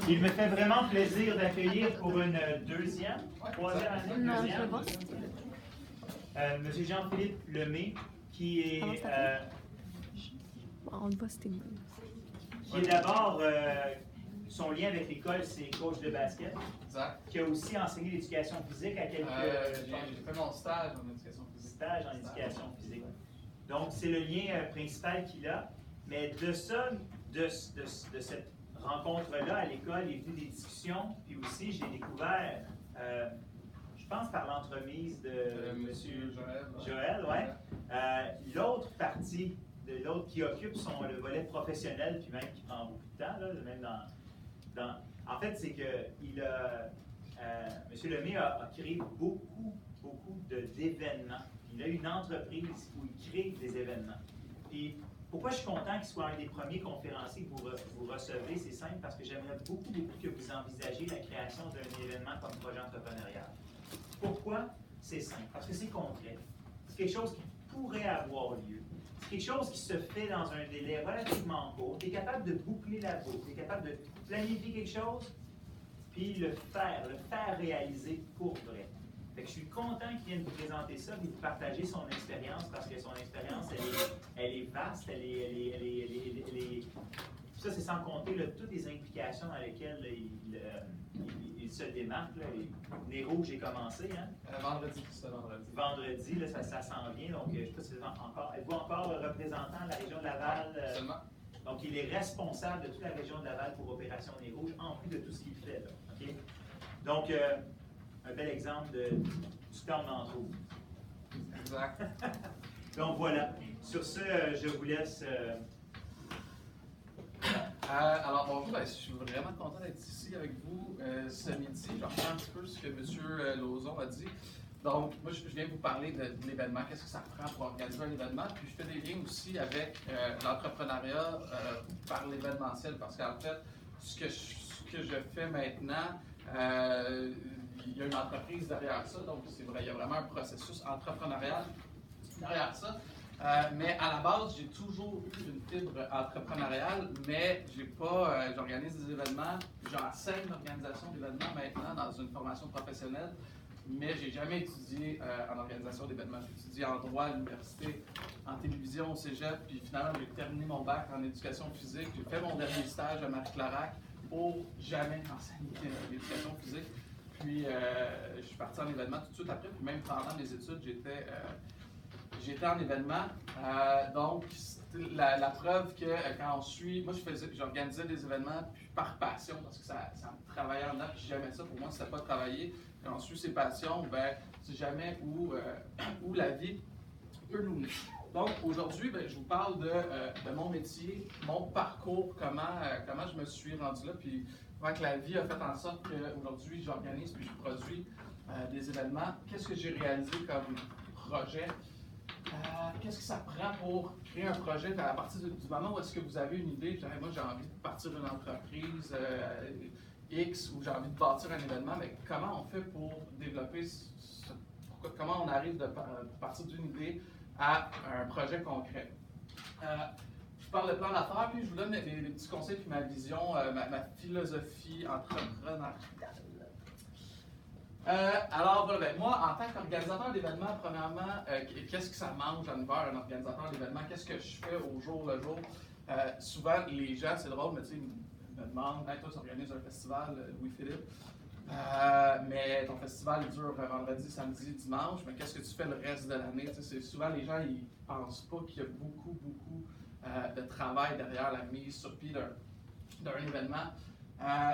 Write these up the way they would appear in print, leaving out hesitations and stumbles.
Il me fait vraiment plaisir d'accueillir pour une troisième année, Monsieur Jean-Philippe Lemay, qui est d'abord, son lien avec l'école, c'est coach de basket. Exact. Qui a aussi enseigné l'éducation physique à quelques... J'ai fait mon stage en éducation physique. Stage en éducation physique. Donc, c'est le lien principal qu'il a. Mais de ça, de cette rencontre-là à l'école, il est venu des discussions. Puis aussi, j'ai découvert, je pense par l'entremise de M. Joël, ouais. L'autre partie, de l'autre qui occupe le volet professionnel, puis même qui prend beaucoup de temps, là, même en fait, c'est que M. Lemay a créé beaucoup d'événements. Il a une entreprise où il crée des événements. Puis, pourquoi je suis content qu'il soit un des premiers conférenciers que vous recevez? C'est simple, parce que j'aimerais beaucoup que vous envisagiez la création d'un événement comme projet entrepreneurial. Pourquoi? C'est simple, parce que c'est concret. C'est quelque chose qui pourrait avoir lieu. C'est quelque chose qui se fait dans un délai relativement court. Tu es capable de boucler la boucle, tu es capable de planifier quelque chose, puis le faire réaliser pour vrai. Fait que je suis content qu'il vienne vous présenter ça et vous partager son expérience, parce que son expérience, elle est vaste, elle est ça, c'est sans compter là, toutes les implications dans lesquelles il se démarque. Là. Les rouges, j'ai commencé. Hein? Vendredi, c'est ça, vendredi. Vendredi, là, ça s'en vient. Donc, je ne sais pas si êtes-vous encore représentant de la région de Laval? Seulement. Donc, il est responsable de toute la région de Laval pour Opération Nez Rouges, en plus de tout ce qu'il fait. Là, okay? Donc, un bel exemple du temps d'entrée. Exact. Donc, voilà. Sur ce, je vous laisse... Alors bonjour, je suis vraiment content d'être ici avec vous ce midi. Je reprends un petit peu ce que M. Lauzon a dit. Donc, moi, je viens vous parler de l'événement, qu'est-ce que ça prend pour organiser un événement, puis je fais des liens aussi avec l'entrepreneuriat par l'événementiel, parce qu'en fait, ce que je fais maintenant, il y a une entreprise derrière ça, donc c'est vrai, il y a vraiment un processus entrepreneurial derrière ça. Mais à la base, j'ai toujours eu une fibre entrepreneuriale, mais j'organise des événements, j'enseigne l'organisation d'événements maintenant dans une formation professionnelle, mais j'ai jamais étudié en organisation d'événements. J'ai étudié en droit à l'université, en télévision au cégep, puis finalement j'ai terminé mon bac en éducation physique. J'ai fait mon dernier stage à Marie-Clarac pour jamais enseigner l'éducation physique. Puis je suis parti en événement tout de suite après, puis même pendant mes études, j'étais en événement, donc la preuve que quand moi j'organisais des événements puis par passion, parce que ça me travaillait en dedans, puis j'aimais ça, pour moi c'était pas travailler. Quand on suit ses passions, ben c'est jamais où la vie peut nous mener. Donc aujourd'hui, je vous parle de mon métier, mon parcours, comment je me suis rendu là, puis comment que la vie a fait en sorte qu'aujourd'hui j'organise puis je produis des événements. Qu'est-ce que j'ai réalisé comme projet? Qu'est-ce que ça prend pour créer un projet à partir du moment où est-ce que vous avez une idée, moi j'ai envie de partir d'une entreprise X ou j'ai envie de bâtir un événement, mais comment on fait pour développer comment on arrive de partir d'une idée à un projet concret? Je parle de plan d'affaires, puis je vous donne des petits conseils puis ma vision, ma philosophie entrepreneuriale. Alors voilà, moi en tant qu'organisateur d'événements, premièrement, qu'est-ce que ça mange en hiver un organisateur d'événements? Qu'est-ce que je fais au jour le jour? Souvent les gens, c'est drôle, mais tu sais, ils me demandent, hey, toi tu organises un festival, Louis-Philippe, mais ton festival il dure vendredi, samedi, dimanche, mais qu'est-ce que tu fais le reste de l'année? Tu sais, souvent les gens ils pensent pas qu'il y a beaucoup de travail derrière la mise sur pied d'un événement.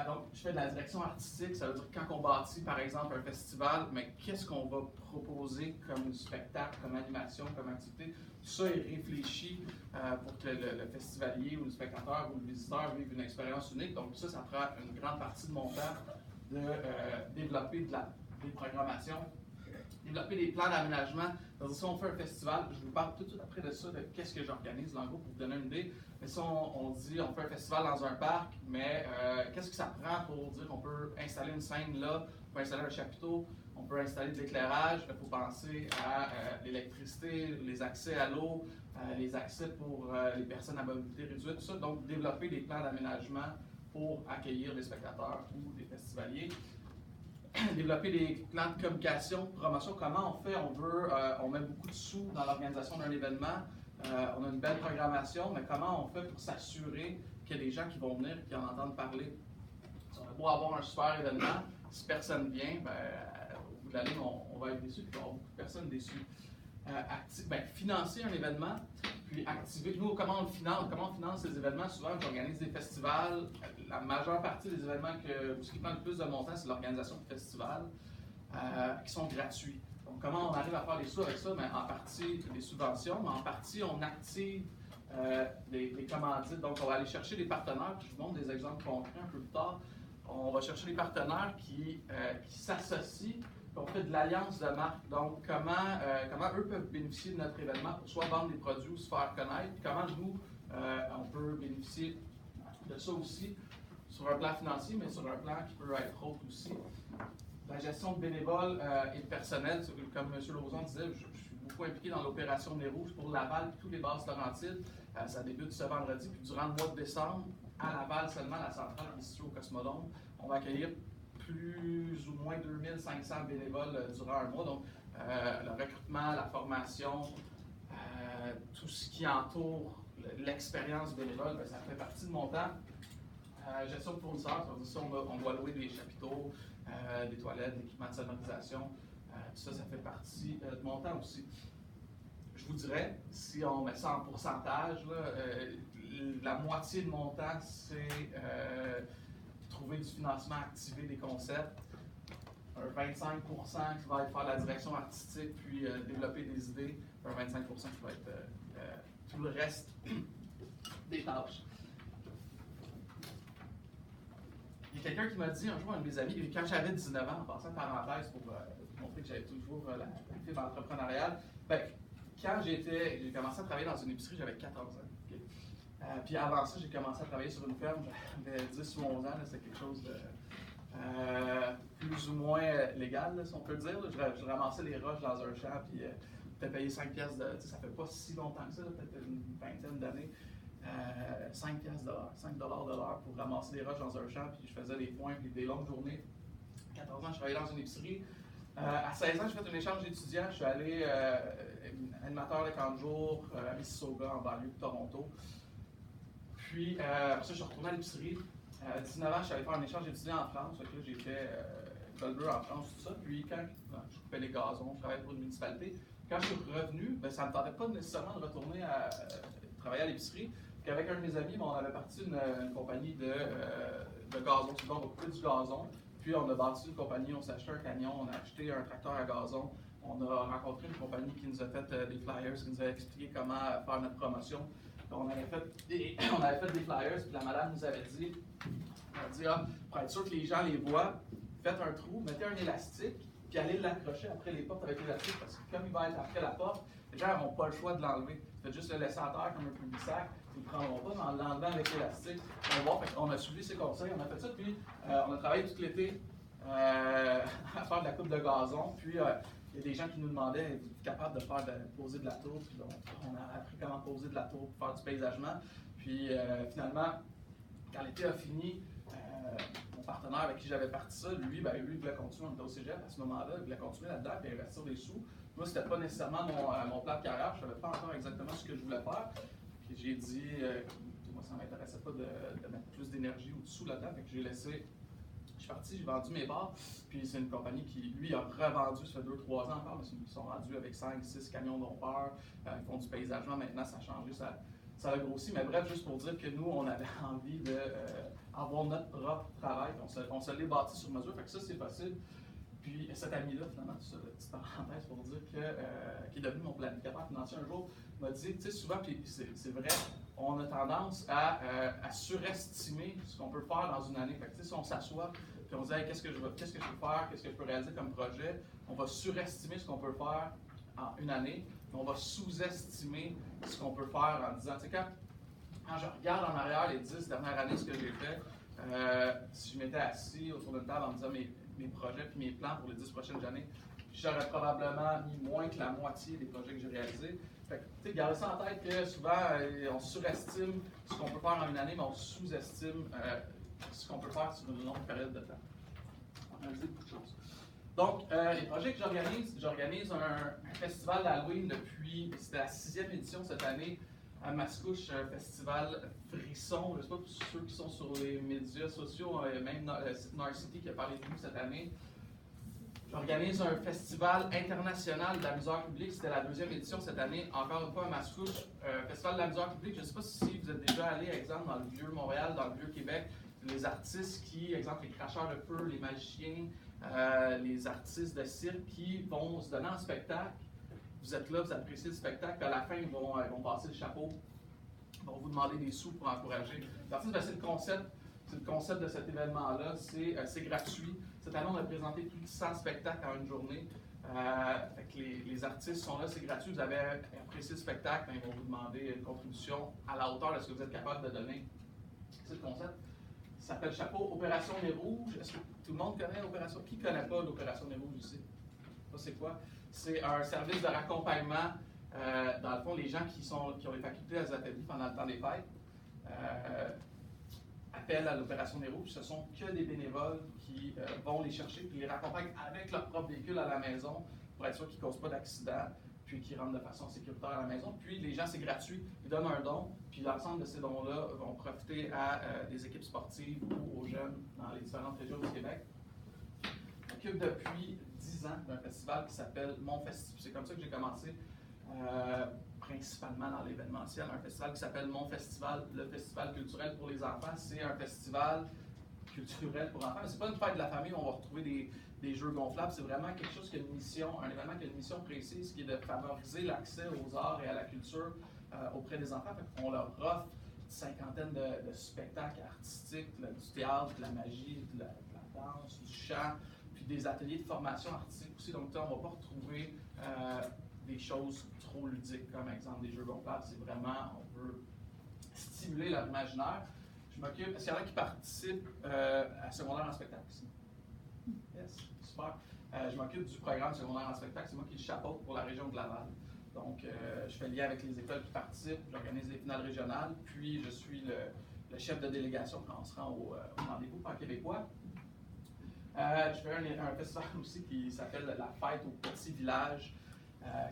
Donc, je fais de la direction artistique, ça veut dire quand on bâtit, par exemple, un festival, mais qu'est-ce qu'on va proposer comme spectacle, comme animation, comme activité? Tout ça est réfléchi pour que le festivalier ou le spectateur ou le visiteur vive une expérience unique. Donc, ça prend une grande partie de mon temps de développer des programmations, développer des plans d'aménagement. Si on fait un festival, je vous parle tout de suite après de ça, de qu'est-ce que j'organise, en gros, pour vous donner une idée. Mais si on dit on fait un festival dans un parc, mais qu'est-ce que ça prend pour dire qu'on peut installer une scène là, on peut installer un chapiteau, On peut installer de l'éclairage, il faut penser à l'électricité, les accès à l'eau, les accès pour les personnes à mobilité réduite, tout ça. Donc, développer des plans d'aménagement pour accueillir les spectateurs ou les festivaliers. Développer des plans de communication, de promotion. Comment on fait? On met beaucoup de sous dans l'organisation d'un événement. On a une belle programmation, mais comment on fait pour s'assurer qu'il y a des gens qui vont venir et qui en entendent parler? Si on a beau avoir un super événement, si personne vient, au bout de la ligne, on va être déçu, puis il va y avoir beaucoup de personnes déçues. Financer un événement, puis activer. Nous, comment on finance ces événements? Souvent, j'organise des festivals. La majeure partie des événements ce qui prend le plus de montant, c'est l'organisation de festivals qui sont gratuits. Donc, comment on arrive à faire les sous avec ça? Mais en partie, des subventions, mais en partie, on active des commandites. Donc, on va aller chercher des partenaires. Je vous montre des exemples concrets un peu plus tard. On va chercher des partenaires qui s'associent. On fait de l'alliance de marque. Donc, comment eux peuvent bénéficier de notre événement pour soit vendre des produits ou se faire connaître. Puis comment nous, on peut bénéficier de ça aussi sur un plan financier, mais sur un plan qui peut être autre aussi. La gestion de bénévoles et de personnel, comme M. Lauzon disait, je suis beaucoup impliqué dans l'opération Nez Rouge pour Laval et tous les bases Laurentides. Ça débute ce vendredi, puis durant le mois de décembre, à Laval seulement, la centrale qui est située au Cosmodome, on va accueillir plus ou moins 2500 bénévoles durant un mois. Donc, le recrutement, la formation, tout ce qui entoure l'expérience bénévole, ça fait partie de mon temps. Gestion de fournisseurs, ça veut dire ça, on doit louer des chapiteaux, des toilettes, des équipements de sonorisation. Tout ça, ça fait partie de mon temps aussi. Je vous dirais, si on met ça en pourcentage, la moitié de mon temps, c'est trouver du financement, activer des concepts. Un 25% qui va être faire la direction artistique, puis développer des idées. Un 25% qui va être tout le reste des tâches. Il y a quelqu'un qui m'a dit un jour, un de mes amis, quand j'avais 19 ans, en passant parenthèse pour montrer que j'avais toujours la fibre entrepreneuriale, quand j'ai commencé à travailler dans une épicerie, j'avais 14 ans. Okay? Puis avant ça, j'ai commencé à travailler sur une ferme, j'avais 10 ou 11 ans, c'était quelque chose de plus ou moins légal, là, si on peut dire. Je ramassais les roches dans un champ, puis t'as payé 5 piastres ça fait pas si longtemps que ça, peut-être une vingtaine d'années. 5 piastres de l'heure, 5 $ de l'heure pour ramasser des roches dans un champ, puis je faisais des points, puis des longues journées. À 14 ans, je travaillais dans une épicerie. À 16 ans, j'ai fait un échange d'étudiants. Je suis allé animateur de camp de jour à Mississauga, en banlieue de Toronto. Puis, après ça, je suis retourné à l'épicerie. À 19 ans, je suis allé faire un échange d'étudiants en France. Okay, j'ai fait école bleue en France, tout ça. Puis, quand je coupais les gazons, je travaillais pour une municipalité. Quand je suis revenu, ça ne me tentait pas nécessairement de retourner à travailler à l'épicerie. Puis, avec un de mes amis, on avait parti une compagnie de gazon. On va couper du gazon. Puis, on a bâti une compagnie, on s'est acheté un camion, on a acheté un tracteur à gazon. On a rencontré une compagnie qui nous a fait des flyers, qui nous a expliqué comment faire notre promotion. On avait fait des flyers, puis la madame nous avait dit, pour être sûr que les gens les voient, faites un trou, mettez un élastique, puis allez l'accrocher après les portes avec l'élastique, parce que comme il va être après la porte, les gens n'auront pas le choix de l'enlever. Faites juste le laisser à terre comme un public-sac, ils ne le prendront pas, mais en l'enlevant avec l'élastique. On a suivi ses conseils, on a fait ça, puis on a travaillé tout l'été à faire de la coupe de gazon, puis il y a des gens qui nous demandaient, êtes-vous capable de poser de la tour? Puis on a appris comment poser de la tour pour faire du paysagement. Puis finalement, quand l'été a fini, mon partenaire avec qui j'avais parti ça, lui, il voulait continuer, on était au cégep à ce moment-là, il voulait continuer là-dedans et investir des sous. Moi, c'était pas nécessairement mon plan de carrière, je ne savais pas encore exactement ce que je voulais faire. Puis j'ai dit, moi, ça ne m'intéressait pas de mettre plus d'énergie ou de sous là-dedans, fait que j'ai laissé. Je suis parti, j'ai vendu mes parts, puis c'est une compagnie qui, lui, a revendu, ça fait 2-3 ans encore, mais ils sont rendus avec 5-6 camions d'ompeur, ils font du paysagement, maintenant ça a changé, ça a grossi, mais bref, juste pour dire que nous, on avait envie d'avoir notre propre travail, on se l'est bâti sur mesure, fait que ça, c'est possible. Puis cet ami-là, finalement, tout ça, petite parenthèse pour dire qui est devenu mon planificateur financier un jour, m'a dit, tu sais, souvent, puis c'est vrai, on a tendance à surestimer ce qu'on peut faire dans une année. Fait que, si on s'assoit et on se dit hey, qu'est-ce que je peux faire, qu'est-ce que je peux réaliser comme projet, on va surestimer ce qu'on peut faire en une année, mais on va sous-estimer ce qu'on peut faire en 10 ans. Tu sais, quand je regarde en arrière les 10 dernières années, ce que j'ai fait, si je m'étais assis autour d'une table en me disant mais mes projets et mes plans pour les 10 prochaines années, j'aurais probablement mis moins que la moitié des projets que j'ai réalisés. Fait que, gardez ça en tête que souvent, on surestime ce qu'on peut faire en une année, mais on sous-estime ce qu'on peut faire sur une longue période de temps. On a réalisé beaucoup de choses. Donc, les projets que j'organise un festival d'Halloween depuis, c'était la 6e édition cette année, à Mascouche, un festival frisson. Je ne sais pas pour ceux qui sont sur les médias sociaux, même Narcity qui a parlé de nous cette année. J'organise un festival international de la misère publique. C'était la 2e édition cette année, encore une fois à Mascouche. Festival de la misère publique, je ne sais pas si vous êtes déjà allé, exemple, dans le vieux Montréal, dans le vieux Québec, les artistes qui, exemple, les cracheurs de feu, les magiciens, les artistes de cirque qui vont se donner en spectacle. Vous êtes là, vous appréciez le spectacle, puis à la fin, ils vont passer le chapeau, ils vont vous demander des sous pour encourager. C'est le concept de cet événement-là, c'est gratuit. Cette année, on a présenté plus de 100 spectacles en une journée. Fait que les artistes sont là, c'est gratuit. Vous avez apprécié le spectacle, ils vont vous demander une contribution à la hauteur de ce que vous êtes capable de donner. C'est le concept. Ça s'appelle Chapeau Opération Nez Rouge. Est-ce que tout le monde connaît l'opération? Qui ne connaît pas l'Opération Nez Rouge ici? Ça, c'est quoi? C'est un service de raccompagnement. Dans le fond, les gens qui ont les facultés à Zatelli pendant le temps des fêtes appellent à l'Opération Nez Rouge. Ce sont que des bénévoles qui vont les chercher puis les raccompagnent avec leur propre véhicule à la maison pour être sûr qu'ils ne causent pas d'accident puis qu'ils rentrent de façon sécuritaire à la maison. Puis les gens, c'est gratuit. Ils donnent un don, puis l'ensemble de ces dons-là vont profiter à des équipes sportives ou aux jeunes dans les différentes régions du Québec. Je m'occupe depuis 10 ans d'un festival qui s'appelle Mon Festival. C'est comme ça que j'ai commencé, principalement dans l'événementiel. Un festival qui s'appelle Mon Festival, le festival culturel pour les enfants. C'est un festival culturel pour enfants. C'est pas une fête de la famille où on va retrouver des jeux gonflables. C'est vraiment quelque chose qui a une mission, un événement qui a une mission précise, qui est de favoriser l'accès aux arts et à la culture auprès des enfants. On leur offre une cinquantaine de spectacles artistiques, du théâtre, de la magie, de la danse, du chant, puis des ateliers de formation artistique aussi. Donc, on ne va pas retrouver des choses trop ludiques, comme exemple des jeux gonflables. C'est vraiment, on veut stimuler leur imaginaire. Je m'occupe. Est-ce qu'il y en a qui participent à secondaire en spectacle ici? Yes, super. Je m'occupe du programme secondaire en spectacle. C'est moi qui le chapeaute pour la région de Laval. Donc, je fais lien avec les écoles qui participent. J'organise les finales régionales. Puis, je suis le chef de délégation quand on se rend au rendez-vous par québécois. Je fais un festival aussi qui s'appelle La Fête au Petit Village.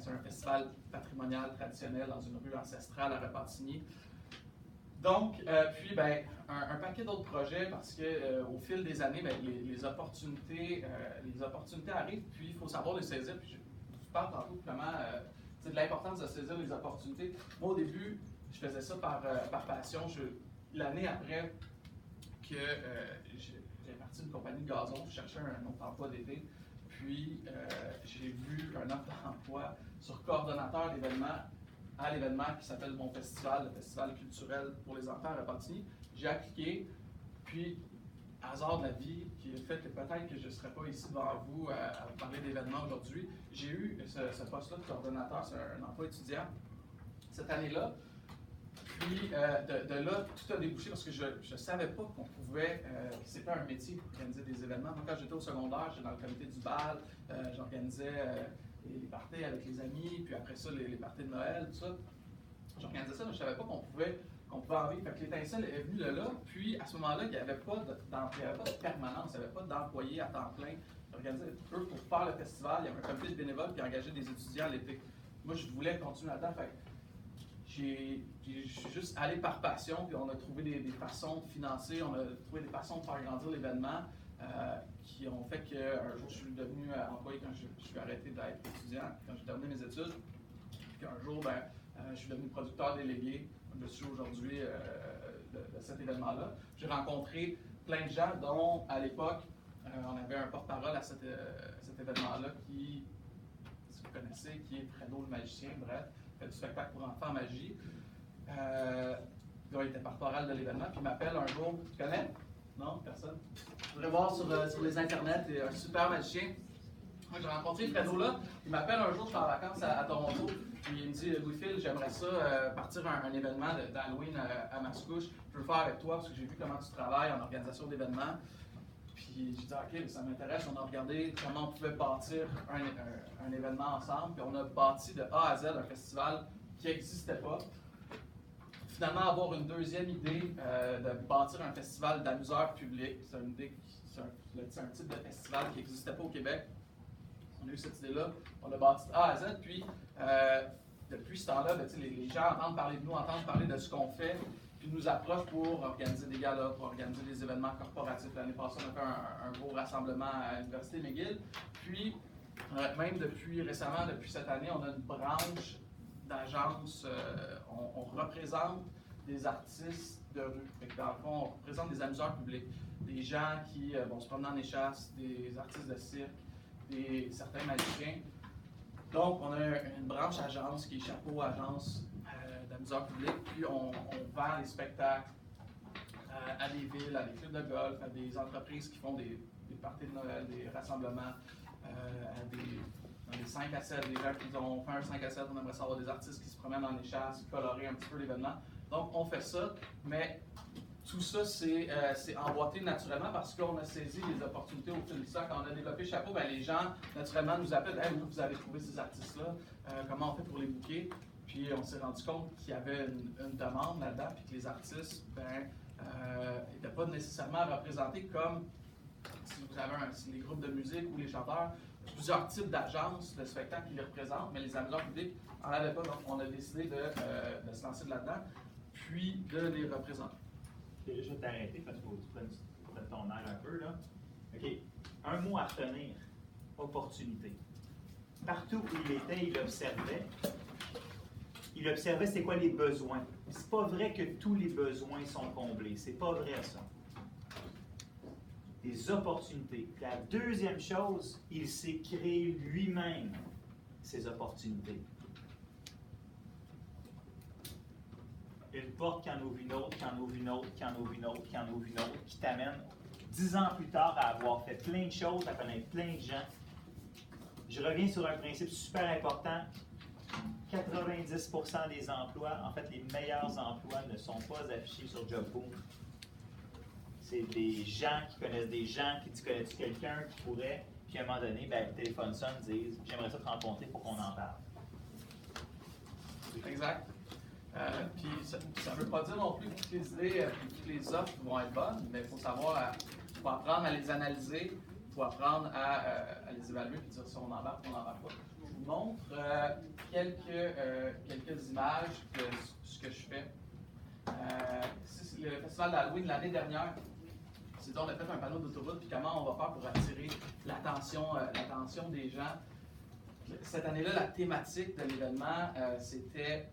C'est un festival patrimonial traditionnel dans une rue ancestrale à Repentigny. Donc, puis, un paquet d'autres projets parce qu'au fil des années, les opportunités arrivent, puis il faut savoir les saisir. Puis je vous parle tantôt vraiment de l'importance de saisir les opportunités. Moi, au début, je faisais ça par passion. L'année après que j'ai parti d'une compagnie de gazon, je cherchais un autre emploi d'été. Puis, j'ai vu un offre d'emploi sur coordonnateur d'événements à l'événement qui s'appelle Mon Festival, le festival culturel pour les enfants à Repentigny. J'ai appliqué, puis, hasard de la vie, qui a fait que peut-être que je ne serais pas ici devant vous à vous parler d'événements aujourd'hui, j'ai eu ce poste-là de coordonnateur, c'est un emploi étudiant cette année-là. Puis, de là, tout a débouché parce que je ne savais pas qu'on pouvait, que c'était un métier pour organiser des événements. Moi, quand j'étais au secondaire, j'étais dans le comité du bal, j'organisais les parties avec les amis, puis après ça, les parties de Noël, tout ça. J'organisais ça, mais je ne savais pas qu'on pouvait en vivre. Fait que l'étincelle est venue de là, puis à ce moment-là, il n'y avait pas de permanence, il n'y avait pas d'employés à temps plein. J'organisais eux pour faire le festival, il y avait un comité de bénévoles qui engageait des étudiants l'été. Moi, je voulais continuer là-dedans. Je suis juste allé par passion, puis on a trouvé des façons de financer, on a trouvé des façons de faire grandir l'événement qui ont fait qu'un jour, je suis devenu employé quand je suis arrêté d'être étudiant, quand j'ai terminé mes études. Puis qu'un jour, je suis devenu producteur délégué, comme je suis aujourd'hui de cet événement-là. J'ai rencontré plein de gens, dont à l'époque, on avait un porte-parole à cet événement-là qui, si vous connaissez, qui est Fredo le magicien, bref. Fait du spectacle pour enfants en magie. Il était porte-parole de l'événement, puis il m'appelle un jour. Tu connais? Non? Personne? Je voudrais voir sur les internets, un super magicien. Moi, j'ai rencontré Fredo là. Il m'appelle un jour, je suis en vacances à Toronto, puis il me dit Louis-Phil, j'aimerais ça partir à un événement d'Halloween à Mascouche. Je veux le faire avec toi parce que j'ai vu comment tu travailles en organisation d'événements. Puis j'ai dit, OK, ça m'intéresse, on a regardé comment on pouvait bâtir un événement ensemble, puis on a bâti de A à Z un festival qui n'existait pas. Finalement, avoir une deuxième idée de bâtir un festival d'amuseurs publics, c'est une idée, c'est un type de festival qui n'existait pas au Québec. On a eu cette idée-là, on l'a bâti de A à Z, puis depuis ce temps-là, les gens entendent parler de nous, entendent parler de ce qu'on fait, puis nous approchent pour organiser des galas, pour organiser des événements corporatifs. L'année passée, on a fait un gros rassemblement à l'Université McGill. Puis, même récemment, depuis cette année, on a une branche d'agence. On représente des artistes de rue. Fait que dans le fond, on représente des amuseurs publics, des gens qui vont se promener en échasse, des artistes de cirque, certains magiciens. Donc, on a une branche agence qui est chapeau agence d'amuseurs publics, puis on vend les spectacles à des villes, à des clubs de golf, à des entreprises qui font des parties de Noël, des rassemblements, dans les 5 à 7, des gens qui ont fait un 5 à 7, on aimerait savoir des artistes qui se promènent en échasse, colorer un petit peu l'événement. Donc, on fait ça, mais tout ça, c'est emboîté naturellement parce qu'on a saisi les opportunités au fil du temps. Quand on a développé Chapeau, ben, les gens, naturellement, nous appellent « Hey, vous avez trouvé ces artistes-là, comment on fait pour les booker? » Puis on s'est rendu compte qu'il y avait une demande là-dedans, puis que les artistes n'étaient pas nécessairement représentés comme si vous avez les groupes de musique ou les chanteurs, plusieurs types d'agences de spectacles qui les représentent, mais les amuseurs publics n'en avaient pas. Donc on a décidé de se lancer là-dedans, puis de les représenter. Je vais t'arrêter parce qu'il faut que tu prennes ton air un peu. Là. OK. Un mot à retenir, opportunité. Partout où il était, il observait c'est quoi les besoins. C'est pas vrai que tous les besoins sont comblés. C'est pas vrai ça. Des opportunités. La deuxième chose, il s'est créé lui-même ces opportunités. Une porte qui en ouvre une autre, qui en ouvre une autre, qui en ouvre une autre, qui en ouvre une autre, qui t'amène 10 ans plus tard à avoir fait plein de choses, à connaître plein de gens. Je reviens sur un principe super important. 90% des emplois, en fait les meilleurs emplois ne sont pas affichés sur JobBoom. C'est des gens qui connaissent des gens, qui disent connais-tu quelqu'un qui pourrait, puis à un moment donné, ben, le téléphone sonne, disent j'aimerais ça te rencontrer pour qu'on en parle. Exact. Puis ça ne veut pas dire non plus que toutes les idées, toutes les offres vont être bonnes, mais il faut savoir, il faut apprendre à les analyser, il faut apprendre à les évaluer et dire si on embarque ou on n'embarque pas. Je vous montre quelques images de ce que je fais. C'est le festival d'Halloween l'année dernière. C'est on a fait un panneau d'autoroute, puis comment on va faire pour attirer l'attention des gens. Cette année-là, la thématique de l'événement, c'était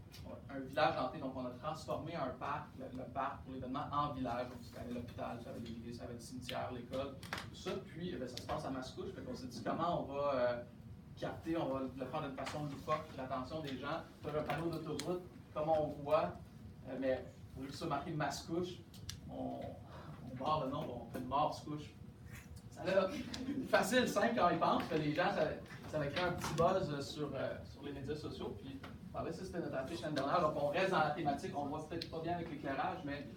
un village hanté. Donc, on a transformé un parc, le parc pour l'événement, en village. Donc, ça avait l'hôpital, ça avait l'église, ça avait le cimetière, l'école, tout ça. Puis, ça se passe à Mascouche. Fait qu'on s'est dit comment on va capter, on va le faire d'une façon loufoque, l'attention des gens. Faire un panneau d'autoroute, comme on voit, mais au lieu que ça marqué Mascouche, on barre le nom, on fait Mars-couche. Ça a l'air facile, simple quand ils pensent, que les gens, ça va créer un petit buzz sur les médias sociaux. Puis, ça, c'était notre affiche l'année dernière. Donc, on reste dans la thématique. On voit peut-être pas bien avec l'éclairage, mais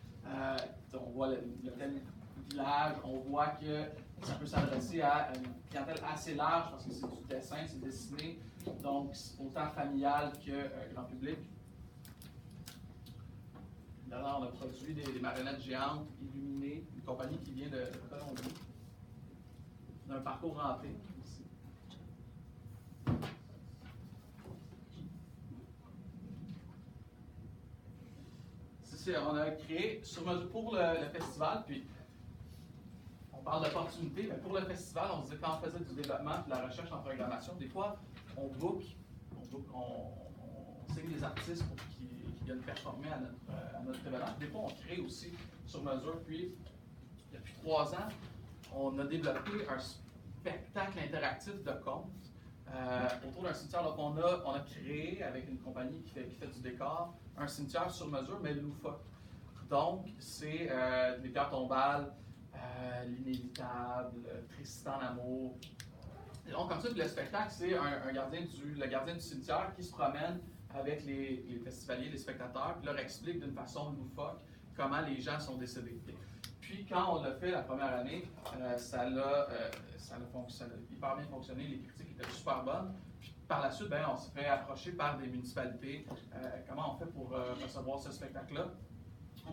on voit le thème village. On voit que ça peut s'adresser à une clientèle assez large parce que c'est du dessin, c'est dessiné. Donc, autant familial que grand public. D'ailleurs, on a produit des marionnettes géantes illuminées, une compagnie qui vient de Colombie, d'un parcours hanté ici. On a créé sur mesure pour le festival, puis on parle d'opportunité, mais pour le festival, on disait quand on faisait du développement et de la recherche en programmation, des fois, on signe des artistes pour qu'ils viennent performer à notre événement. Des fois, on crée aussi sur mesure, puis depuis 3 ans, on a développé un spectacle interactif de contes autour d'un cimetière. Donc, on a créé, avec une compagnie qui fait du décor, un cimetière sur mesure, mais loufoque. Donc, c'est les pierres tombales, l'inévitable, Tristan l'amour. Et donc, comme ça, le spectacle, c'est le gardien du cimetière qui se promène avec les festivaliers, les spectateurs, puis leur explique d'une façon loufoque comment les gens sont décédés. Puis quand on l'a fait la première année, ça a hyper bien fonctionné, les critiques étaient super bonnes. Puis par la suite, on s'est fait approcher par des municipalités. Comment on fait pour recevoir ce spectacle-là?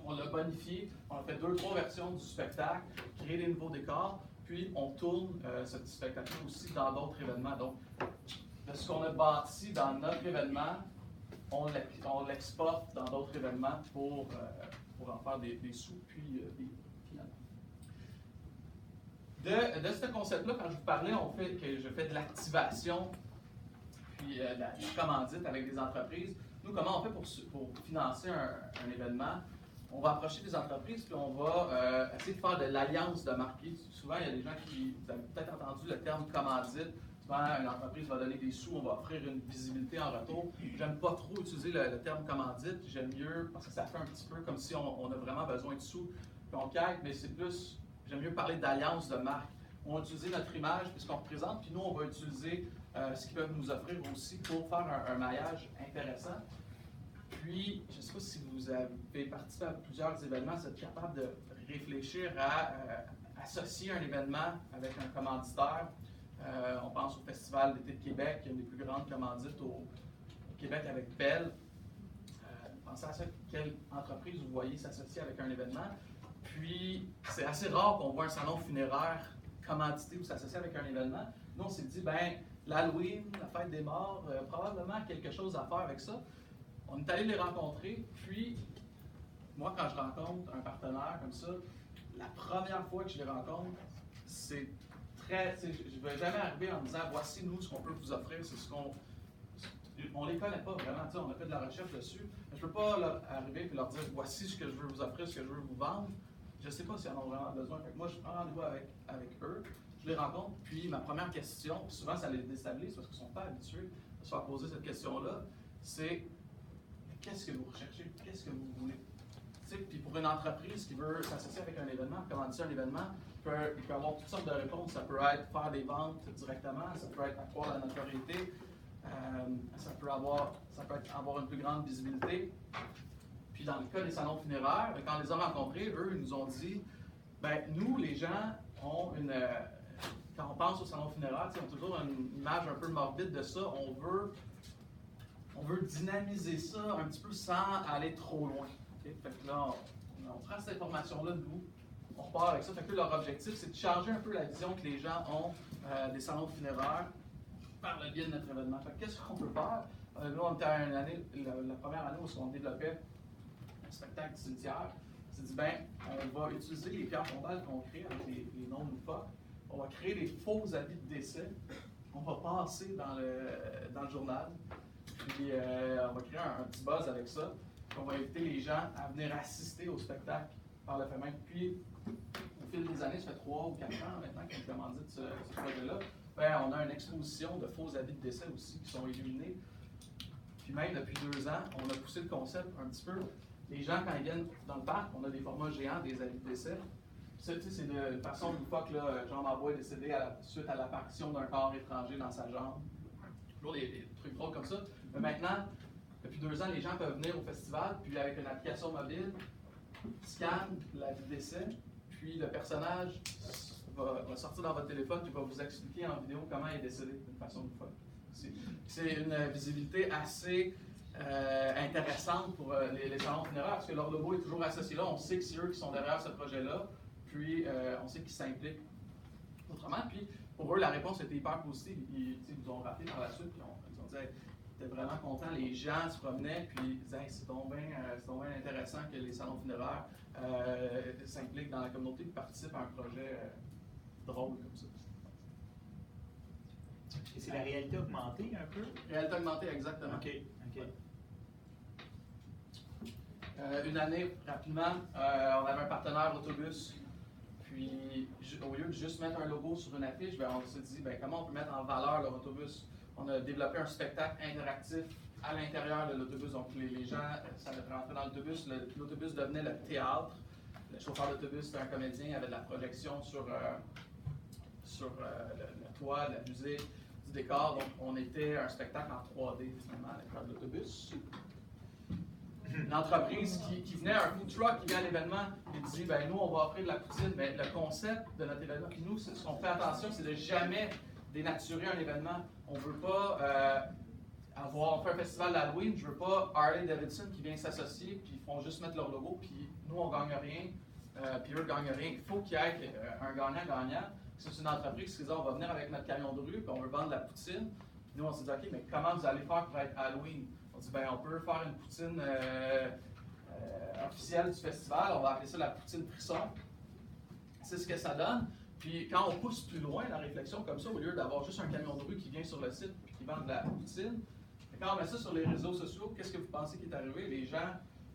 On l'a bonifié, on a fait 2-3 versions du spectacle, créé des nouveaux décors, puis on tourne ce petit spectacle aussi dans d'autres événements. Donc, de ce qu'on a bâti dans notre événement, on l'exporte dans d'autres événements pour en faire des sous, puis des finalement. De ce concept-là, quand je vous parlais, je fais de l'activation, puis de la commandite avec des entreprises. Nous, comment on fait pour financer un événement? On va approcher des entreprises, puis on va essayer de faire de l'alliance de marque. Souvent, il y a des gens vous avez peut-être entendu le terme commandite. Souvent, une entreprise va donner des sous, on va offrir une visibilité en retour. J'aime pas trop utiliser le terme commandite, j'aime mieux, parce que ça fait un petit peu comme si on a vraiment besoin de sous, puis on calque, mais c'est plus, j'aime mieux parler d'alliance de marque. On va utiliser notre image, puis ce qu'on représente, puis nous, on va utiliser ce qu'ils peuvent nous offrir aussi pour faire un maillage intéressant. Puis, je ne sais pas si vous avez participé à plusieurs événements, vous êtes capable de réfléchir à associer un événement avec un commanditaire. On pense au Festival d'été de Québec, qui est une des plus grandes commandites au Québec avec Bell. Pensez à ça, quelle entreprise vous voyez s'associer avec un événement. Puis, c'est assez rare qu'on voit un salon funéraire commandité ou s'associer avec un événement. Nous, on s'est dit, l'Halloween, la fête des morts, probablement quelque chose à faire avec ça. On est allé les rencontrer, puis moi, quand je rencontre un partenaire comme ça, la première fois que je les rencontre, c'est très. Je ne vais jamais arriver en disant voici nous ce qu'on peut vous offrir, c'est ce qu'on. On les connaît pas vraiment, on a fait de la recherche dessus. Mais je ne peux pas arriver et leur dire voici ce que je veux vous offrir, ce que je veux vous vendre. Je ne sais pas s'ils en ont vraiment besoin. Moi, je prends rendez-vous avec eux, je les rencontre, puis ma première question, puis souvent ça les déstabilise parce qu'ils ne sont pas habitués à se faire poser cette question-là, c'est qu'est-ce que vous recherchez? Qu'est-ce que vous voulez? Puis pour une entreprise qui veut s'associer avec un événement, commander un événement, il peut avoir toutes sortes de réponses. Ça peut être faire des ventes directement, ça peut être accroître la notoriété, ça peut être avoir une plus grande visibilité. Puis dans le cas des salons funéraires, quand on les a rencontrés, eux, ils nous ont dit, nous, les gens, ont quand on pense au salon funéraire, on a toujours une image un peu morbide de ça. On veut dynamiser ça un petit peu sans aller trop loin. Okay? Fait que là, on prend cette information-là, nous, on repart avec ça. Fait que leur objectif, c'est de changer un peu la vision que les gens ont des salons funéraires par le biais de notre événement. Fait que qu'est-ce qu'on peut faire? Nous, on était à la première année où on développait un spectacle cimetière. On s'est dit, on va utiliser les pierres tombales qu'on crée avec les noms loufoques. On va créer des faux avis de décès. On va passer dans le journal. Puis on va créer un petit buzz avec ça. Puis on va inviter les gens à venir assister au spectacle par le fait même. Puis au fil des années, ça fait 3 ou 4 ans maintenant qu'on a commandé ce projet-là, on a une exposition de faux avis de décès aussi qui sont illuminés. Puis même depuis 2 ans, on a poussé le concept un petit peu. Les gens, quand ils viennent dans le parc, on a des formats géants des avis de décès. Ça, c'est de façon loufoque, Jean Marbois est décédé suite à l'apparition d'un corps étranger dans sa jambe. Toujours des trucs drôles comme ça. Mais maintenant, depuis 2 ans, les gens peuvent venir au festival, puis avec une application mobile, scanne l'avis de décès, puis le personnage va sortir dans votre téléphone et va vous expliquer en vidéo comment il est décédé d'une façon loufoque. C'est une visibilité assez intéressante pour les salons funéraires, parce que leur logo est toujours associé là. On sait que c'est eux qui sont derrière ce projet-là, puis on sait qu'ils s'impliquent autrement. Puis pour eux, la réponse était hyper positive. Ils nous ont rappelé par la suite, puis ils ont dit ils étaient vraiment contents. Les gens se promenaient, puis ils disaient c'est donc bien intéressant que les salons funéraires s'impliquent dans la communauté et participent à un projet drôle comme ça. Et c'est la réalité augmentée un peu? Réalité augmentée, exactement. OK. Une année, rapidement, on avait un partenaire autobus. Puis, au lieu de juste mettre un logo sur une affiche, on s'est dit comment on peut mettre en valeur leur autobus. On a développé un spectacle interactif à l'intérieur de l'autobus. Donc, les gens, ça allait rentrer dans l'autobus. L'autobus devenait le théâtre. Le chauffeur d'autobus, c'était un comédien, il avait de la projection sur le toit, la musique, du décor. Donc, on était un spectacle en 3D, finalement, à l'intérieur de l'autobus. une entreprise qui venait, un food truck qui vient à l'événement, il dit, ben nous, on va offrir de la poutine, mais le concept de notre événement, puis nous, ce qu'on fait attention, c'est de jamais dénaturer un événement. On ne veut pas on fait un festival d'Halloween, je veux pas Harley Davidson qui vient s'associer, puis ils font juste mettre leur logo, puis nous, on gagne rien, puis eux ne gagnent rien. Il faut qu'il y ait un gagnant-gagnant. C'est une entreprise qui dit, on va venir avec notre camion de rue, puis on veut vendre de la poutine. Puis nous, on s'est dit, OK, mais comment vous allez faire pour être Halloween? On dit, ben on peut faire une poutine officielle du festival, on va appeler ça la poutine frisson. C'est ce que ça donne. Puis quand on pousse plus loin la réflexion comme ça, au lieu d'avoir juste un camion de rue qui vient sur le site et qui vend de la poutine, quand on met ça sur les réseaux sociaux, qu'est-ce que vous pensez qui est arrivé? Les gens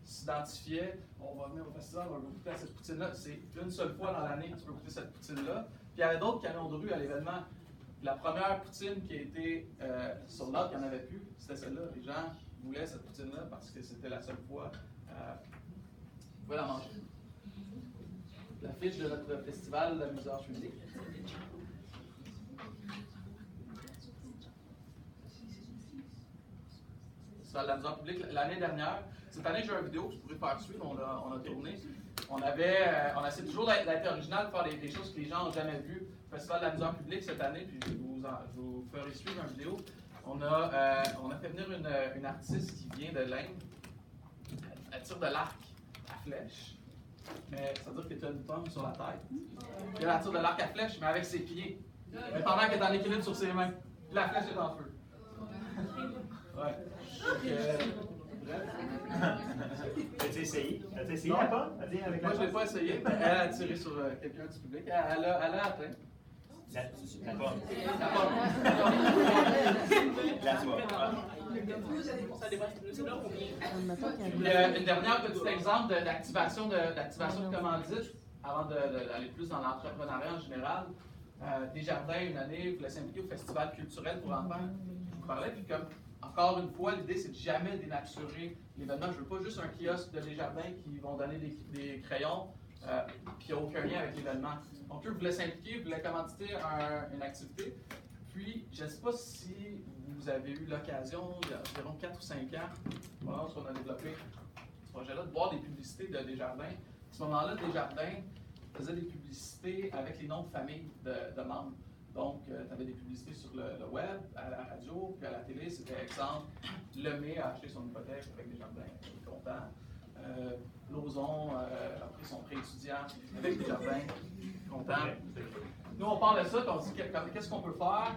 s'identifiaient, on va venir au festival, on va goûter à cette poutine-là. C'est une seule fois dans l'année que tu peux goûter cette poutine-là. Puis il y avait d'autres camions de rue à l'événement. La première poutine qui a été sur l'autre, il n'y en avait plus, c'était celle-là. Les gens voulaient cette poutine-là parce que c'était la seule fois qu'ils pouvaient la manger. L'affiche de notre festival d'amusage public. Festival d'amusage public l'année dernière. Cette année, j'ai une vidéo que je pourrais faire suivre, on a tourné. On essaie toujours d'être original, de faire des choses que les gens n'ont jamais vues. Festival d'amusage public cette année, puis je vous ferai suivre une vidéo. On a fait venir une artiste qui vient de l'Inde. Elle tire de l'arc à flèche. Mais ça veut dire que tu as une pomme sur la tête. Puis elle tire de l'arc à flèche, mais avec ses pieds. Mais pendant qu'elle est en équilibre sur ses mains. Puis la flèche est en feu. Ouais. As-tu essayé? As-tu essayé la pomme? Moi, je ne l'ai pas essayé. Elle a tiré sur quelqu'un du public. Elle a atteint. La pomme. La pomme. La soie. Une dernière petit exemple d'activation de commandite, avant d'aller plus dans l'entrepreneuriat en général. Desjardins, une année, voulait s'impliquer au festival culturel pour enfants. Je vous parlais, puis comme, encore une fois, l'idée c'est de jamais dénaturer l'événement. Je ne veux pas juste un kiosque de Desjardins qui vont donner des crayons, puis il n'y a aucun lien avec l'événement. Donc eux voulaient s'impliquer, voulaient commanditer une activité. Puis, je ne sais pas si vous avez eu l'occasion, il y a environ 4 ou 5 ans, lorsqu'on a développé ce projet-là, de voir des publicités de Desjardins. À ce moment-là, Desjardins faisait des publicités avec les noms de famille de membres. Donc, tu avais des publicités sur le web, à la radio, puis à la télé. C'était exemple, Lemay a acheté son hypothèque avec Desjardins, il est content. Lauson a pris son prêt étudiant avec Desjardins, content. Nous, on parle de ça, puis on dit qu'est-ce qu'on peut faire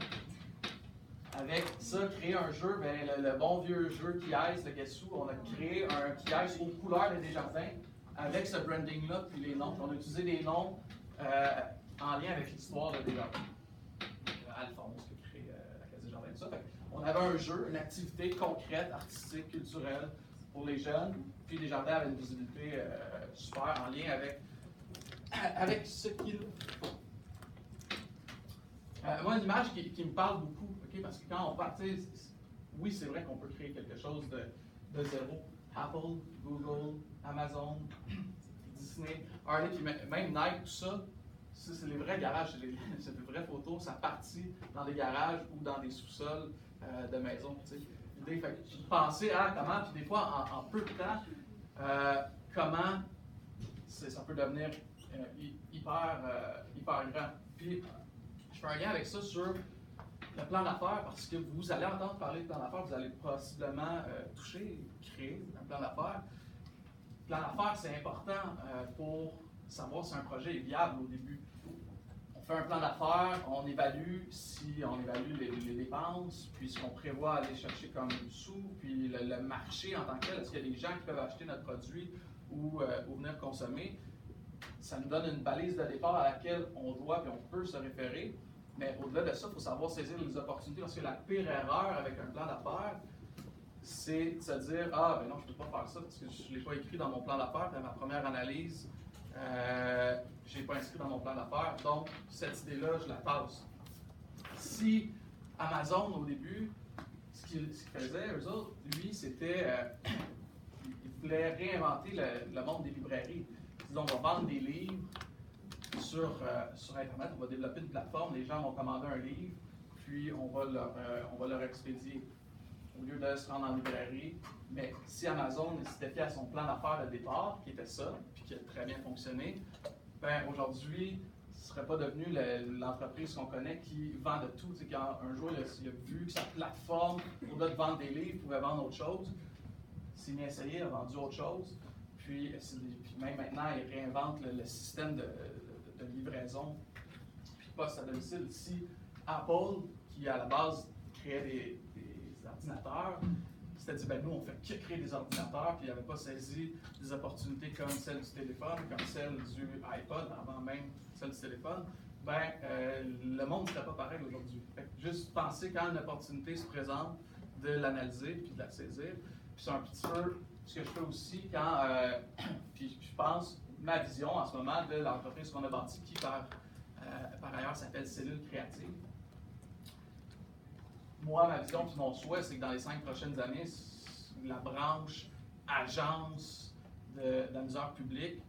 avec ça, créer un jeu, ben, le bon vieux jeu Kies, le Guess Who, on a créé un Kies aux couleurs des Desjardins avec ce branding-là, puis les noms. On a utilisé des noms en lien avec l'histoire de Desjardins. Alphonse qui a créé la Caisse Desjardins, tout ça. On avait un jeu, une activité concrète, artistique, culturelle pour les jeunes, puis Desjardins avait une visibilité super en lien avec ce qu'il faut. Moi, une image qui me parle beaucoup, okay, parce que quand on parle, oui, c'est vrai qu'on peut créer quelque chose de zéro. Apple, Google, Amazon, Disney, Harley, puis même Nike, tout ça, c'est les vrais garages, c'est des vraies photos, ça partit dans des garages ou dans des sous-sols de maisons. L'idée, fait penser à comment, puis des fois, en peu de temps, comment ça peut devenir hyper grand. Puis, je fais un lien avec ça sur le plan d'affaires, parce que vous allez entendre parler de plan d'affaires, vous allez possiblement créer un plan d'affaires. Le plan d'affaires, c'est important pour savoir si un projet est viable au début. On fait un plan d'affaires, on évalue les dépenses, puis ce qu'on prévoit aller chercher comme sous, puis le marché en tant que tel, est-ce qu'il y a des gens qui peuvent acheter notre produit ou venir consommer. Ça nous donne une balise de départ à laquelle on doit et on peut se référer. Mais au-delà de ça, il faut savoir saisir les opportunités, parce que la pire erreur avec un plan d'affaires, c'est de se dire « Ah, ben non, je ne peux pas faire ça parce que je ne l'ai pas écrit dans mon plan d'affaires. » Dans ma première analyse, je ne l'ai pas inscrit dans mon plan d'affaires. Donc, cette idée-là, je la passe. Si Amazon, au début, ce qu'ils faisaient, eux autres, lui, c'était... ils voulaient réinventer le monde des librairies. Ils disaient, on va vendre des livres sur Internet, on va développer une plateforme, les gens vont commander un livre, puis on va leur expédier. au lieu de se rendre en librairie. Mais si Amazon s'était fié à son plan d'affaires de départ, qui était ça, puis qui a très bien fonctionné, ben aujourd'hui, ce ne serait pas devenu l'entreprise qu'on connaît qui vend de tout. Tu sais, un jour, il a vu que sa plateforme, au-delà de vendre des livres, pouvait vendre autre chose. S'il m'a essayé, il a vendu autre chose. Puis même maintenant, il réinvente le système de livraison puis poste à domicile. Si Apple, qui à la base créait des ordinateurs, s'était dit, ben nous, on fait que créer des ordinateurs, puis il n'avait pas saisi des opportunités comme celle du téléphone, comme celle du iPod, avant même celle du téléphone, ben le monde ne serait pas pareil aujourd'hui. Juste penser quand une opportunité se présente, de l'analyser puis de la saisir. Puis c'est un petit peu ce que je fais aussi quand, puis je pense, ma vision en ce moment de l'entreprise qu'on a bâtie, qui par ailleurs s'appelle Cellule Créative. Moi, ma vision puis mon souhait, c'est que dans les 5 prochaines années, la branche agence de l'amuseur public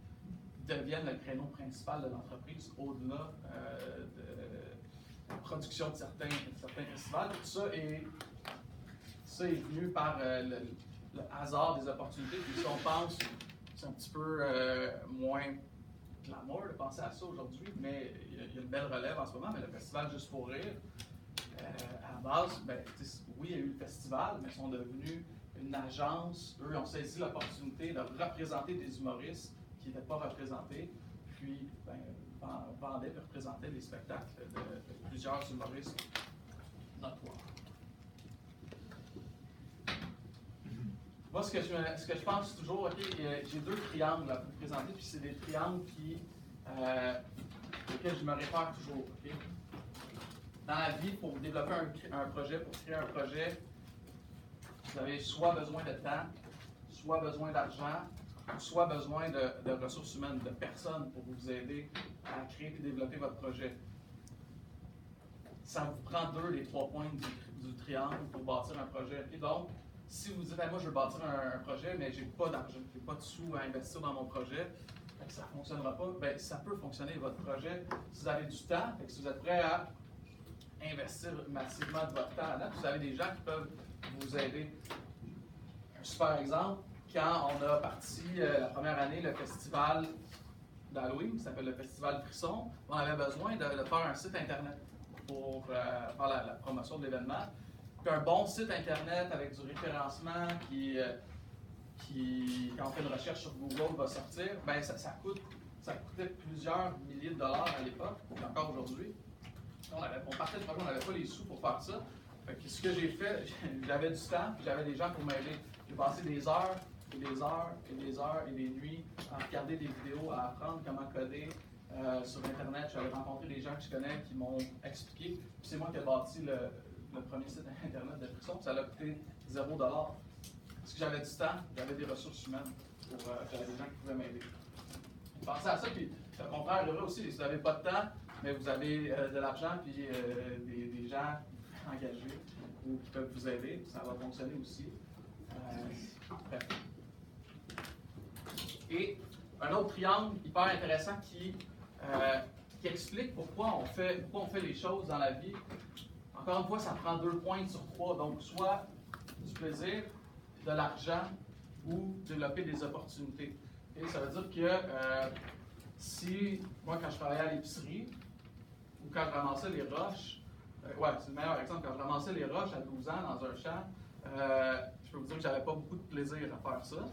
devienne le créneau principal de l'entreprise, au-delà de la production de certains festivals. Tout ça est venu par le hasard des opportunités. Puis si on pense, c'est un petit peu moins glamour de penser à ça aujourd'hui, mais il y a une belle relève en ce moment. Mais le festival Juste pour rire, à la base, ben, oui, il y a eu le festival, mais ils sont devenus une agence. Eux ont saisi l'opportunité de représenter des humoristes qui n'étaient pas représentés, puis ben, vendaient et représentaient les spectacles de plusieurs humoristes notoires. Moi, ce que je pense toujours, j'ai 2 triangles à vous présenter, puis c'est des triangles auxquels je me réfère toujours. Okay? Dans la vie, pour développer un projet, pour créer un projet, vous avez soit besoin de temps, soit besoin d'argent, soit besoin de ressources humaines, de personnes pour vous aider à créer et développer votre projet. Ça vous prend 2 des 3 points du triangle pour bâtir un projet. Et donc, si vous dites, moi je veux bâtir un projet, mais j'ai pas d'argent, j'ai pas de sous à investir dans mon projet, ça ne fonctionnera pas, bien, ça peut fonctionner votre projet. Si vous avez du temps, si vous êtes prêt à investir massivement de votre temps là-dedans, vous avez des gens qui peuvent vous aider. Un super exemple, quand on a parti la première année le festival d'Halloween, qui s'appelle le Festival Frisson, on avait besoin de faire un site Internet pour faire la promotion de l'événement. Puis un bon site Internet avec du référencement qui, quand on fait une recherche sur Google, va sortir, ben ça coûtait plusieurs milliers de dollars à l'époque, et encore aujourd'hui. On partait de projet, on n'avait pas les sous pour faire ça. Fait que ce que j'ai fait, j'avais du temps, puis j'avais des gens pour m'aider. J'ai passé des heures, et des heures, et des heures, et des nuits à regarder des vidéos, à apprendre comment coder sur Internet. J'avais rencontré des gens que je connais qui m'ont expliqué. Puis c'est moi qui ai bâti le premier site Internet de Frisson, ça a coûté $0. Parce que j'avais du temps, j'avais des ressources humaines, j'avais des gens qui pouvaient m'aider. Pensez à ça, puis le contraire est vrai aussi. Si vous n'avez pas de temps, mais vous avez de l'argent, puis des gens engagés ou qui peuvent vous aider, ça va fonctionner aussi. Bref. Et un autre triangle hyper intéressant qui explique pourquoi on fait les choses dans la vie. Encore une fois, ça prend 2 points sur 3, donc soit du plaisir, de l'argent ou développer des opportunités. Et ça veut dire que si, moi, quand je travaillais à l'épicerie ou quand je ramassais les roches, c'est le meilleur exemple, quand je ramassais les roches à 12 ans dans un champ, je peux vous dire que j'avais pas beaucoup de plaisir à faire ça,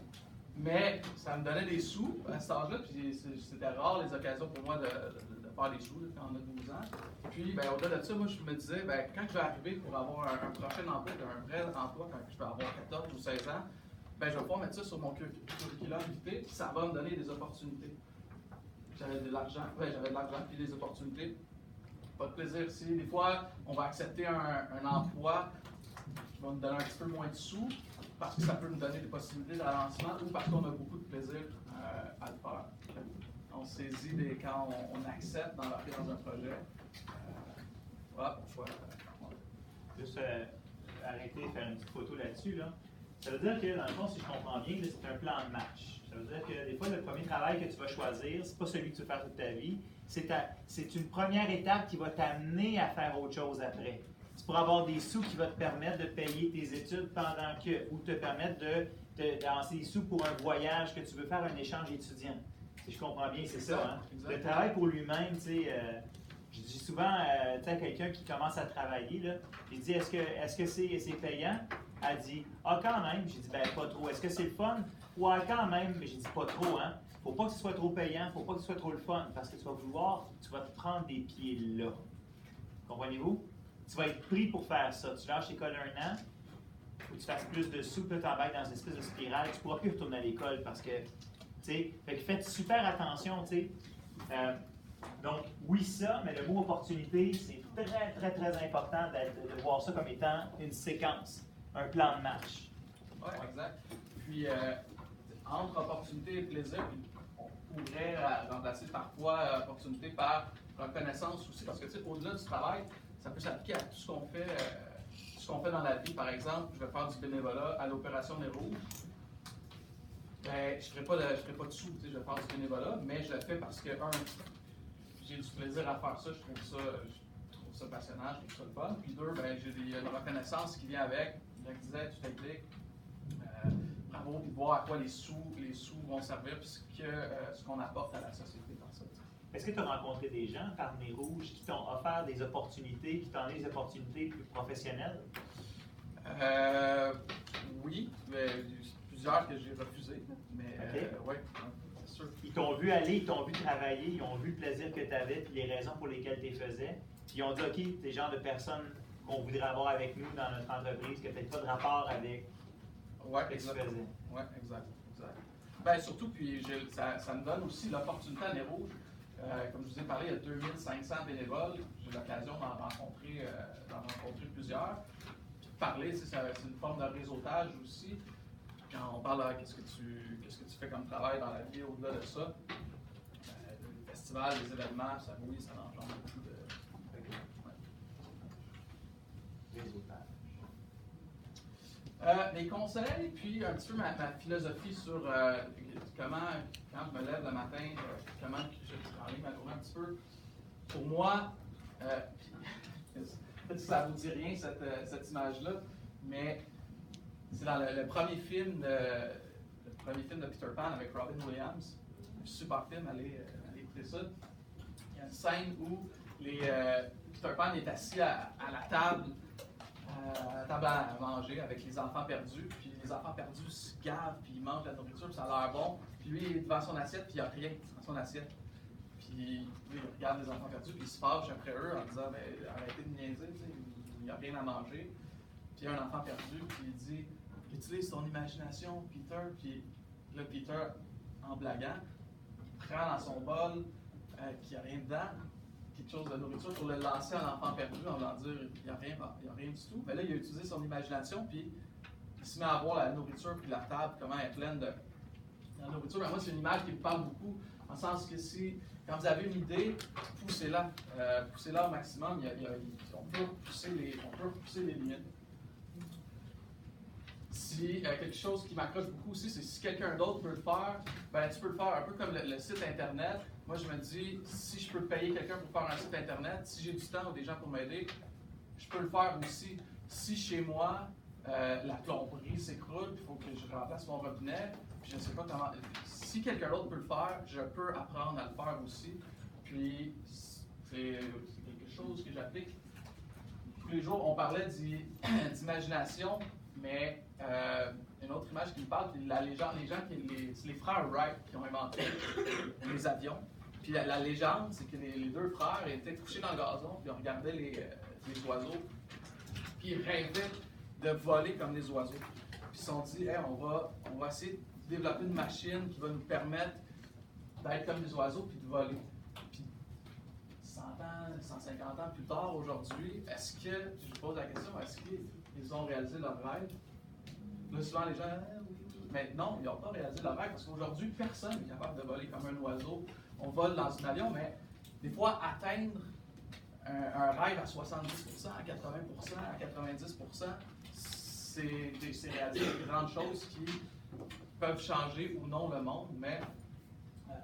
mais ça me donnait des sous à cet âge-là, puis c'était rare les occasions pour moi de faire des sous là, quand on a 12 ans. Puis, ben, au-delà de ça, moi, je me disais, ben, quand je vais arriver pour avoir un prochain emploi, un vrai emploi, quand je vais avoir 14 ou 16 ans, ben, je vais pouvoir mettre ça sur mon curriculum vitae, puis ça va me donner des opportunités. J'avais de l'argent, puis des opportunités. Pas de plaisir ici. Des fois, on va accepter un emploi qui va nous donner un petit peu moins de sous, parce que ça peut nous donner des possibilités d'avancement ou parce qu'on a beaucoup de plaisir à le faire. On saisit quand on accepte d'embarquer dans un projet. Juste arrêter de faire une petite photo là-dessus. Là. Ça veut dire que, dans le fond, si je comprends bien, c'est un plan de match. Ça veut dire que des fois, le premier travail que tu vas choisir, c'est pas celui que tu vas faire toute ta vie. C'est une première étape qui va t'amener à faire autre chose après. c'est pour avoir des sous qui vont te permettre de payer tes études pendant que, ou te permettre d'avancer des sous pour un voyage que tu veux faire, un échange étudiant. Si je comprends bien, c'est ça. Hein? Le travail pour lui-même, tu sais, je dis souvent tu sais, à quelqu'un qui commence à travailler, là, je dis est-ce que c'est payant? Elle dit ah, quand même. J'ai dit ben pas trop. Est-ce que c'est le fun? Ouais, quand même, mais j'ai dit pas trop, hein. Faut pas que ce soit trop payant, faut pas que ce soit trop le fun, parce que tu vas te prendre des pieds là. Comprenez-vous? Tu vas être pris pour faire ça. Tu lâches l'école 1 an, faut que tu fasses plus de sous, puis là, t'embarques dans une espèce de spirale, tu pourras plus retourner à l'école parce que, tu sais, fait que faites super attention, tu sais. Donc, oui, ça, mais le mot opportunité, c'est très, très, très important de voir ça comme étant une séquence, un plan de marche. Oui, exact. Puis, entre opportunité et plaisir, on pourrait remplacer parfois opportunité par reconnaissance aussi, parce que, tu sais, au-delà du travail, ça peut s'appliquer à tout ce qu'on fait, dans la vie. Par exemple, je vais faire du bénévolat à l'Opération Nez Rouge. Ben, je ne ferai pas de sous, je vais faire du bénévolat, mais je le fais parce que, j'ai du plaisir à faire ça, je trouve ça passionnant, je trouve ça le fun. Puis deux, ben, il y a une reconnaissance qui vient avec. Je disais, tu t'impliques, bravo, puis voir à quoi les sous vont servir, puis ce qu'on apporte à la société dans ça. Est-ce que tu as rencontré des gens par Nez Rouge qui t'ont offert des opportunités, qui t'ont donné des opportunités plus professionnelles? Oui, plusieurs que j'ai refusées, mais oui, c'est sûr. Ils t'ont vu aller, ils t'ont vu travailler, ils ont vu le plaisir que tu avais, puis les raisons pour lesquelles tu les faisais. Puis ils ont dit, OK, t'es le genre de personne qu'on voudrait avoir avec nous dans notre entreprise, qui n'a peut-être pas de rapport avec ce que tu faisais. Oui, exact. Bien, surtout, puis ça me donne aussi l'opportunité à Nez Rouge. Comme je vous ai parlé, il y a 2500 bénévoles. J'ai l'occasion d'en rencontrer plusieurs. Puis de parler, c'est une forme de réseautage aussi. Quand on parle de qu'est-ce que tu fais comme travail dans la vie au-delà de ça, les festivals, les événements, ça engendre beaucoup de Réseautage. Mes conseils, puis un petit peu ma philosophie sur comment, quand je me lève le matin, comment je travaille ma journée un petit peu. Pour moi, ça ne vous dit rien cette image-là, mais c'est dans le premier film de Peter Pan avec Robin Williams. Un super film, allez écouter ça. Il y a une scène où Peter Pan est assis à la table à manger avec les enfants perdus, puis les enfants perdus se gavent, puis ils mangent la nourriture, puis ça a l'air bon, puis lui il est devant son assiette, puis il n'y a rien dans son assiette. Puis lui, il regarde les enfants perdus, puis il se fâche après eux en disant ben, arrêtez de niaiser, il n'y a rien à manger. Puis il y a un enfant perdu, puis il dit utilise ton imagination, Peter, puis là, Peter, en blaguant, prend dans son bol qu'il n'y a rien dedans, quelque chose de nourriture pour le lancer à l'enfant perdu en voulant dire il n'y a rien du tout. Mais là, il a utilisé son imagination, puis il se met à voir la nourriture, puis la table, comment elle est pleine de nourriture. Mais moi, c'est une image qui me parle beaucoup, en sens que quand vous avez une idée, poussez-la. Poussez-la au maximum. On peut pousser les limites. Quelque chose qui m'accroche beaucoup aussi, c'est si quelqu'un d'autre peut le faire, ben, tu peux le faire un peu comme le site Internet. Moi, je me dis, si je peux payer quelqu'un pour faire un site Internet, si j'ai du temps ou des gens pour m'aider, je peux le faire aussi. Si chez moi, la plomberie s'écroule, il faut que je remplace mon robinet, puis je ne sais pas comment. Si quelqu'un d'autre peut le faire, je peux apprendre à le faire aussi. Puis, c'est quelque chose que j'applique tous les jours. On parlait d'imagination, mais une autre image qui me parle, c'est les frères Wright qui ont inventé les avions. Puis la légende, c'est que les deux frères étaient couchés dans le gazon, puis ils regardaient les oiseaux, puis ils rêvaient de voler comme les oiseaux. Puis ils se sont dit, hey, on va essayer de développer une machine qui va nous permettre d'être comme les oiseaux puis de voler. Puis 100 ans, 150 ans plus tard, aujourd'hui, je pose la question, est-ce qu'ils ont réalisé leur rêve? Là, souvent, les gens, oui. Mais non, ils n'ont pas réalisé leur rêve parce qu'aujourd'hui, personne n'est capable de voler comme un oiseau. On vole dans un avion, mais des fois, atteindre un rêve à 70%, à 80%, à 90%, c'est réaliser des grandes choses qui peuvent changer ou non le monde, mais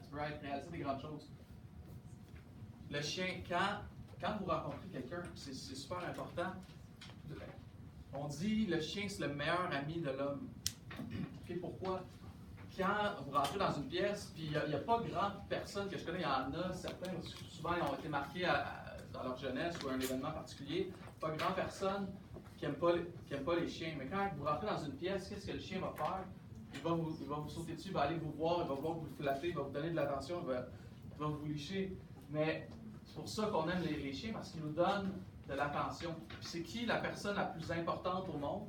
tu peux réaliser des grandes choses. Le chien, quand quand vous rencontrez quelqu'un, c'est super important. On dit le chien, c'est le meilleur ami de l'homme. Okay, pourquoi? Quand vous rentrez dans une pièce, puis il n'y a pas grande personne que je connais, il y en a certains, souvent ils ont été marqués dans leur jeunesse ou à un événement particulier, pas grande personne qui n'aime pas les chiens. Mais quand vous rentrez dans une pièce, qu'est-ce que le chien va faire? Il va vous sauter dessus, il va aller vous voir, il va voir vous flatter, il va vous donner de l'attention, il va vous licher. Mais c'est pour ça qu'on aime les chiens, parce qu'ils nous donnent de l'attention. C'est qui la personne la plus importante au monde?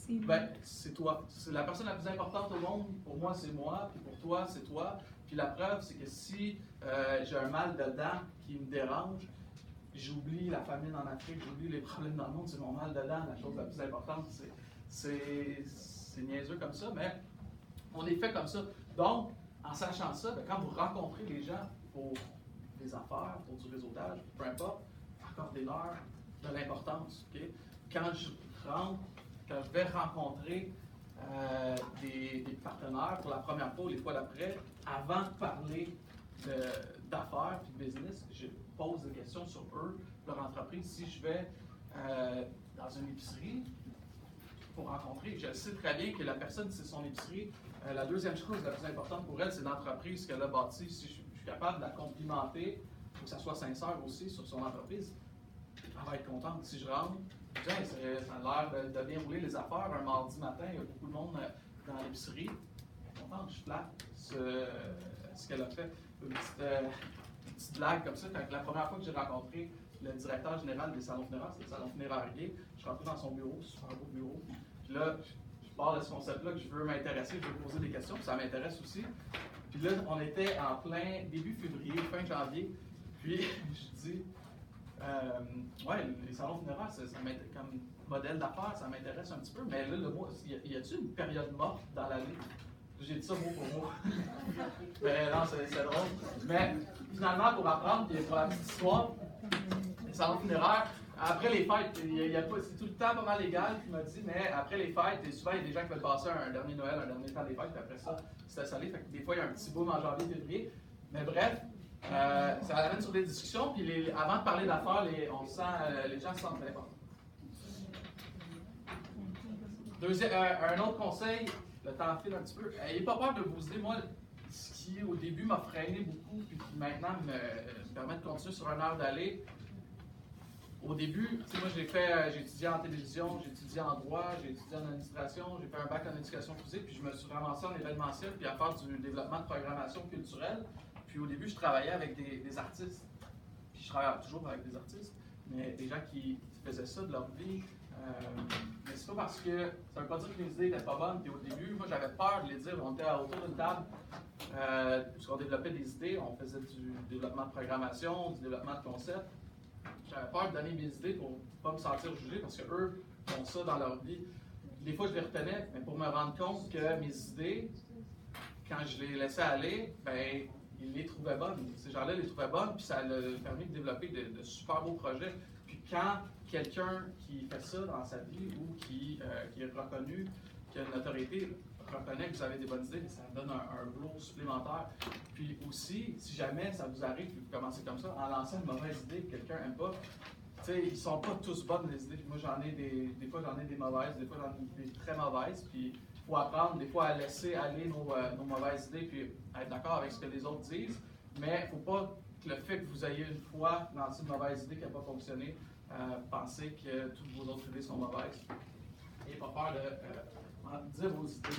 Ben, c'est toi. C'est la personne la plus importante au monde. Pour moi, c'est moi. Puis pour toi, c'est toi. Puis la preuve, c'est que si j'ai un mal de dents qui me dérange, j'oublie la famine en Afrique, j'oublie les problèmes dans le monde. C'est mon mal de dents, la chose la plus importante. C'est niaiseux comme ça, mais on est fait comme ça. Donc, en sachant ça, ben, quand vous rencontrez les gens pour des affaires, pour du réseautage, peu importe, accordez-leur de l'importance. Okay? Quand je vais rencontrer des partenaires pour la première fois ou les fois d'après, avant de parler d'affaires et de business, je pose des questions sur eux, leur entreprise. Si je vais dans une épicerie pour rencontrer, je sais très bien que la personne, c'est son épicerie. La deuxième chose la plus importante pour elle, c'est l'entreprise qu'elle a bâtie. Si je suis capable de la complimenter, il faut que ça soit sincère aussi sur son entreprise, elle va être contente. Si je rentre, ça a l'air de bien rouler les affaires. Un mardi matin, il y a beaucoup de monde dans l'épicerie. Je flatte ce qu'elle a fait. Une petite blague comme ça. Quand la première fois que j'ai rencontré le directeur général des salons funéraires, c'était le salon funéraire gay, je suis rentré dans son bureau, super beau bureau. Puis là, je pars de ce concept-là que je veux m'intéresser, je veux poser des questions, puis ça m'intéresse aussi. Puis là, on était en plein début février, fin janvier. Puis je dis, ouais, les salons funéraires, ça comme modèle d'affaires, ça m'intéresse un petit peu, mais là, y a-t-il une période morte dans l'année? J'ai dit ça mot pour mot. Mais non, c'est drôle. Mais finalement, pour apprendre, puis pour la petite histoire, les salons funéraires, après les fêtes, c'est tout le temps pas mal légal, puis il m'a dit, mais après les fêtes, et souvent il y a des gens qui veulent passer un dernier Noël, un dernier temps des fêtes, puis après ça, c'était salé. Fait que des fois, il y a un petit boom en janvier, février. Mais bref, ça amène sur des discussions, puis avant de parler d'affaires, les gens se sentent très importants. Un autre conseil, le temps file un petit peu. N'ayez pas peur de vous aider. Moi, ce qui au début m'a freiné beaucoup, puis qui maintenant me permet de continuer sur une heure d'aller. Au début, moi j'ai étudié en télévision, j'ai étudié en droit, j'ai étudié en administration, j'ai fait un bac en éducation physique, puis je me suis ramassé en événementiel, puis à faire du développement de programmation culturelle. Puis au début, je travaillais avec des artistes. Puis je travaille toujours avec des artistes, mais des gens qui faisaient ça de leur vie. Mais c'est pas parce que ça veut pas dire que les idées n'étaient pas bonnes. Puis au début, moi j'avais peur de les dire. On était autour d'une table, puisqu'on développait des idées, on faisait du développement de programmation, du développement de concepts. J'avais peur de donner mes idées pour ne pas me sentir jugé parce qu'eux font ça dans leur vie. Des fois, je les retenais, mais pour me rendre compte que mes idées, quand je les laissais aller, ben ils les trouvaient bonnes. Ces gens-là les trouvaient bonnes, puis ça a permis de développer de super beaux projets. Puis quand quelqu'un qui fait ça dans sa vie ou qui est reconnu, qui a une autorité, reconnaît que vous avez des bonnes idées, ça donne un flow supplémentaire. Puis aussi, si jamais ça vous arrive, puis vous commencez comme ça, en lançant une mauvaise idée que quelqu'un n'aime pas, tu sais, ils sont pas tous bonnes les idées. Moi, j'en ai des fois j'en ai des mauvaises, des fois j'en ai des très mauvaises. Puis il faut apprendre des fois à laisser aller nos mauvaises idées, puis à être d'accord avec ce que les autres disent. Mais il ne faut pas que le fait que vous ayez une fois lancé une mauvaise idée qui n'a pas fonctionné, pensez que toutes vos autres idées sont mauvaises. Et pas peur de dire vos idées.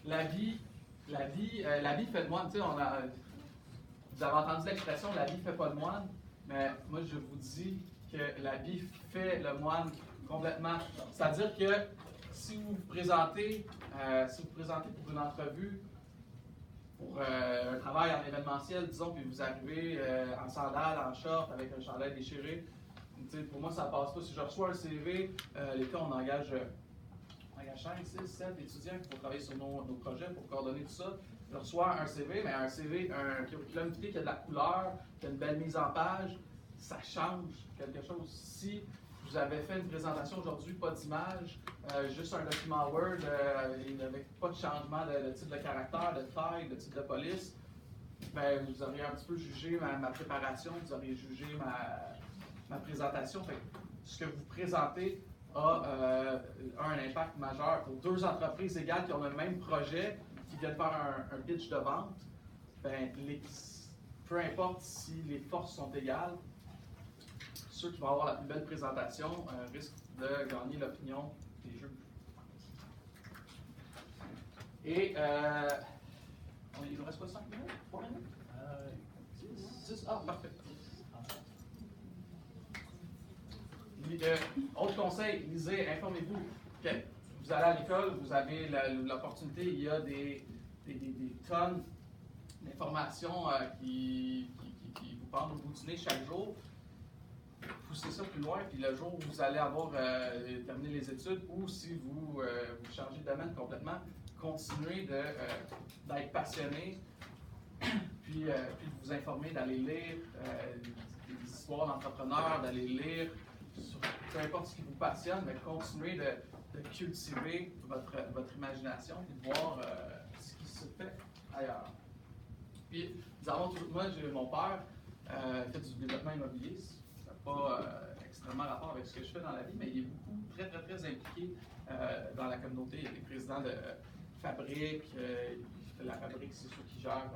La vie fait de moine. Tu sais, vous avez entendu l'expression « la vie fait pas de moine », mais moi je vous dis que la vie fait le moine complètement. C'est-à-dire que si vous vous présentez pour une entrevue, pour un travail en événementiel, disons, puis vous arrivez en sandales, en short, avec un chandail déchiré, pour moi ça passe pas. Si je reçois un CV, les cas on engage 5, 6, 7 étudiants qui vont travailler sur nos projets pour coordonner tout ça. Je reçois un CV, mais un CV qui a de la couleur, qui a une belle mise en page, ça change quelque chose. Si vous avez fait une présentation aujourd'hui, pas d'image, juste un document Word, avec pas de changement de type de caractère, de taille, de type de police, ben, vous auriez un petit peu jugé ma préparation, vous auriez jugé ma présentation. Fait que ce que vous présentez a un impact majeur pour deux entreprises égales qui ont le même projet, qui viennent faire un pitch de vente. Ben, peu importe si les forces sont égales, ceux qui vont avoir la plus belle présentation risquent de gagner l'opinion des juges. Et il nous reste quoi, 5 minutes? 3 minutes? 6? Ah, parfait. Autre conseil, lisez, informez-vous. Okay. Vous allez à l'école, vous avez l'opportunité, il y a des tonnes d'informations qui vous pendent au bout du nez chaque jour. Poussez ça plus loin, puis le jour où vous allez avoir terminé les études, ou si vous changez de domaine complètement, continuez d'être passionné, puis de vous informer, d'aller lire des histoires d'entrepreneurs, d'aller lire sur peu importe ce qui vous passionne, mais continuez de cultiver votre imagination et de voir ce qui se fait ailleurs. Puis, moi, mon père fait du développement immobilier. Ça n'a pas extrêmement rapport avec ce que je fais dans la vie, mais il est beaucoup, très, très, très impliqué dans la communauté. Il est président de fabrique, il fait la fabrique, c'est ceux qui gèrent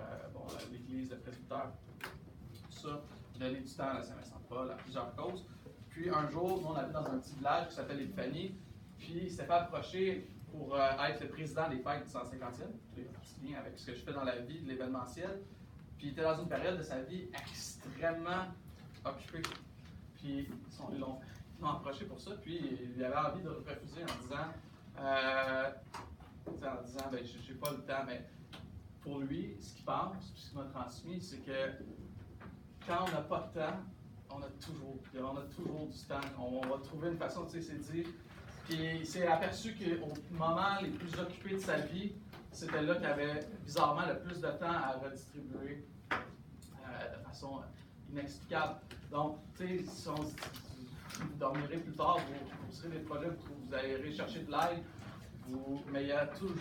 l'église, le presbytère, tout ça. Donner du temps à Saint-Vincent-de-Paul, à plusieurs causes. Puis un jour, nous, on habite dans un petit village qui s'appelle Épiphanie, puis il s'est fait approcher pour être le président des fêtes du 150e, qui lien avec ce que je fais dans la vie, de l'événementiel. Puis il était dans une période de sa vie extrêmement occupée. Puis ils l'ont approché pour ça, puis il avait envie de refuser en disant ben, je n'ai pas le temps, mais pour lui, ce qu'il pense, ce qu'il m'a transmis, c'est que quand on n'a pas de temps, on a toujours du temps. On va trouver une façon, tu sais, c'est dit. Puis il s'est aperçu qu'au moment les plus occupés de sa vie, c'était là qu'il avait bizarrement le plus de temps à redistribuer de façon inexplicable. Donc, tu sais, si vous dormirez plus tard, vous serez des problèmes, vous allez chercher de l'aide, mais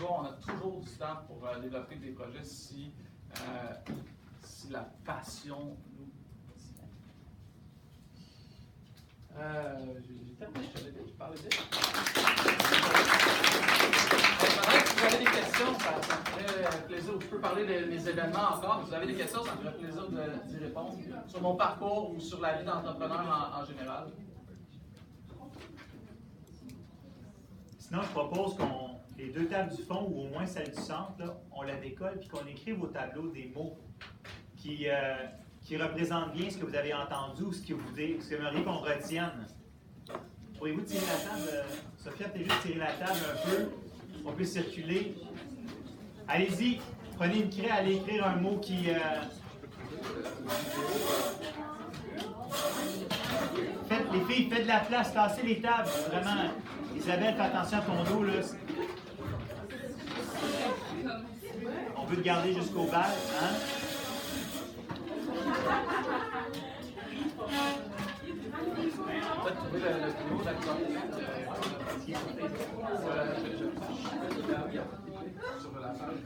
on a toujours du temps pour développer des projets si la passion nous. J'ai terminé, je parlais vite. Si vous avez des questions, ça me ferait plaisir. Je peux parler des événements encore. Si vous avez des questions, ça me ferait plaisir d'y répondre sur mon parcours ou sur la vie d'entrepreneur en général. Sinon, je propose qu'on les deux tables du fond, ou au moins celle du centre, là, on la décolle puis qu'on écrive au tableau des mots qui représentent bien ce que vous avez entendu ou ce que vous aimeriez qu'on retienne. Pourriez-vous tirer la table? Sophia, peut-être juste tirer la table un peu. On peut circuler. Allez-y, prenez une craie, allez écrire un mot qui... les filles, faites de la place, tassez les tables. Vraiment, Isabelle, fais attention à ton dos. Là. On veut te garder jusqu'au bal. Hein? Peut-être trouver le numéro d'accord. Sur la page.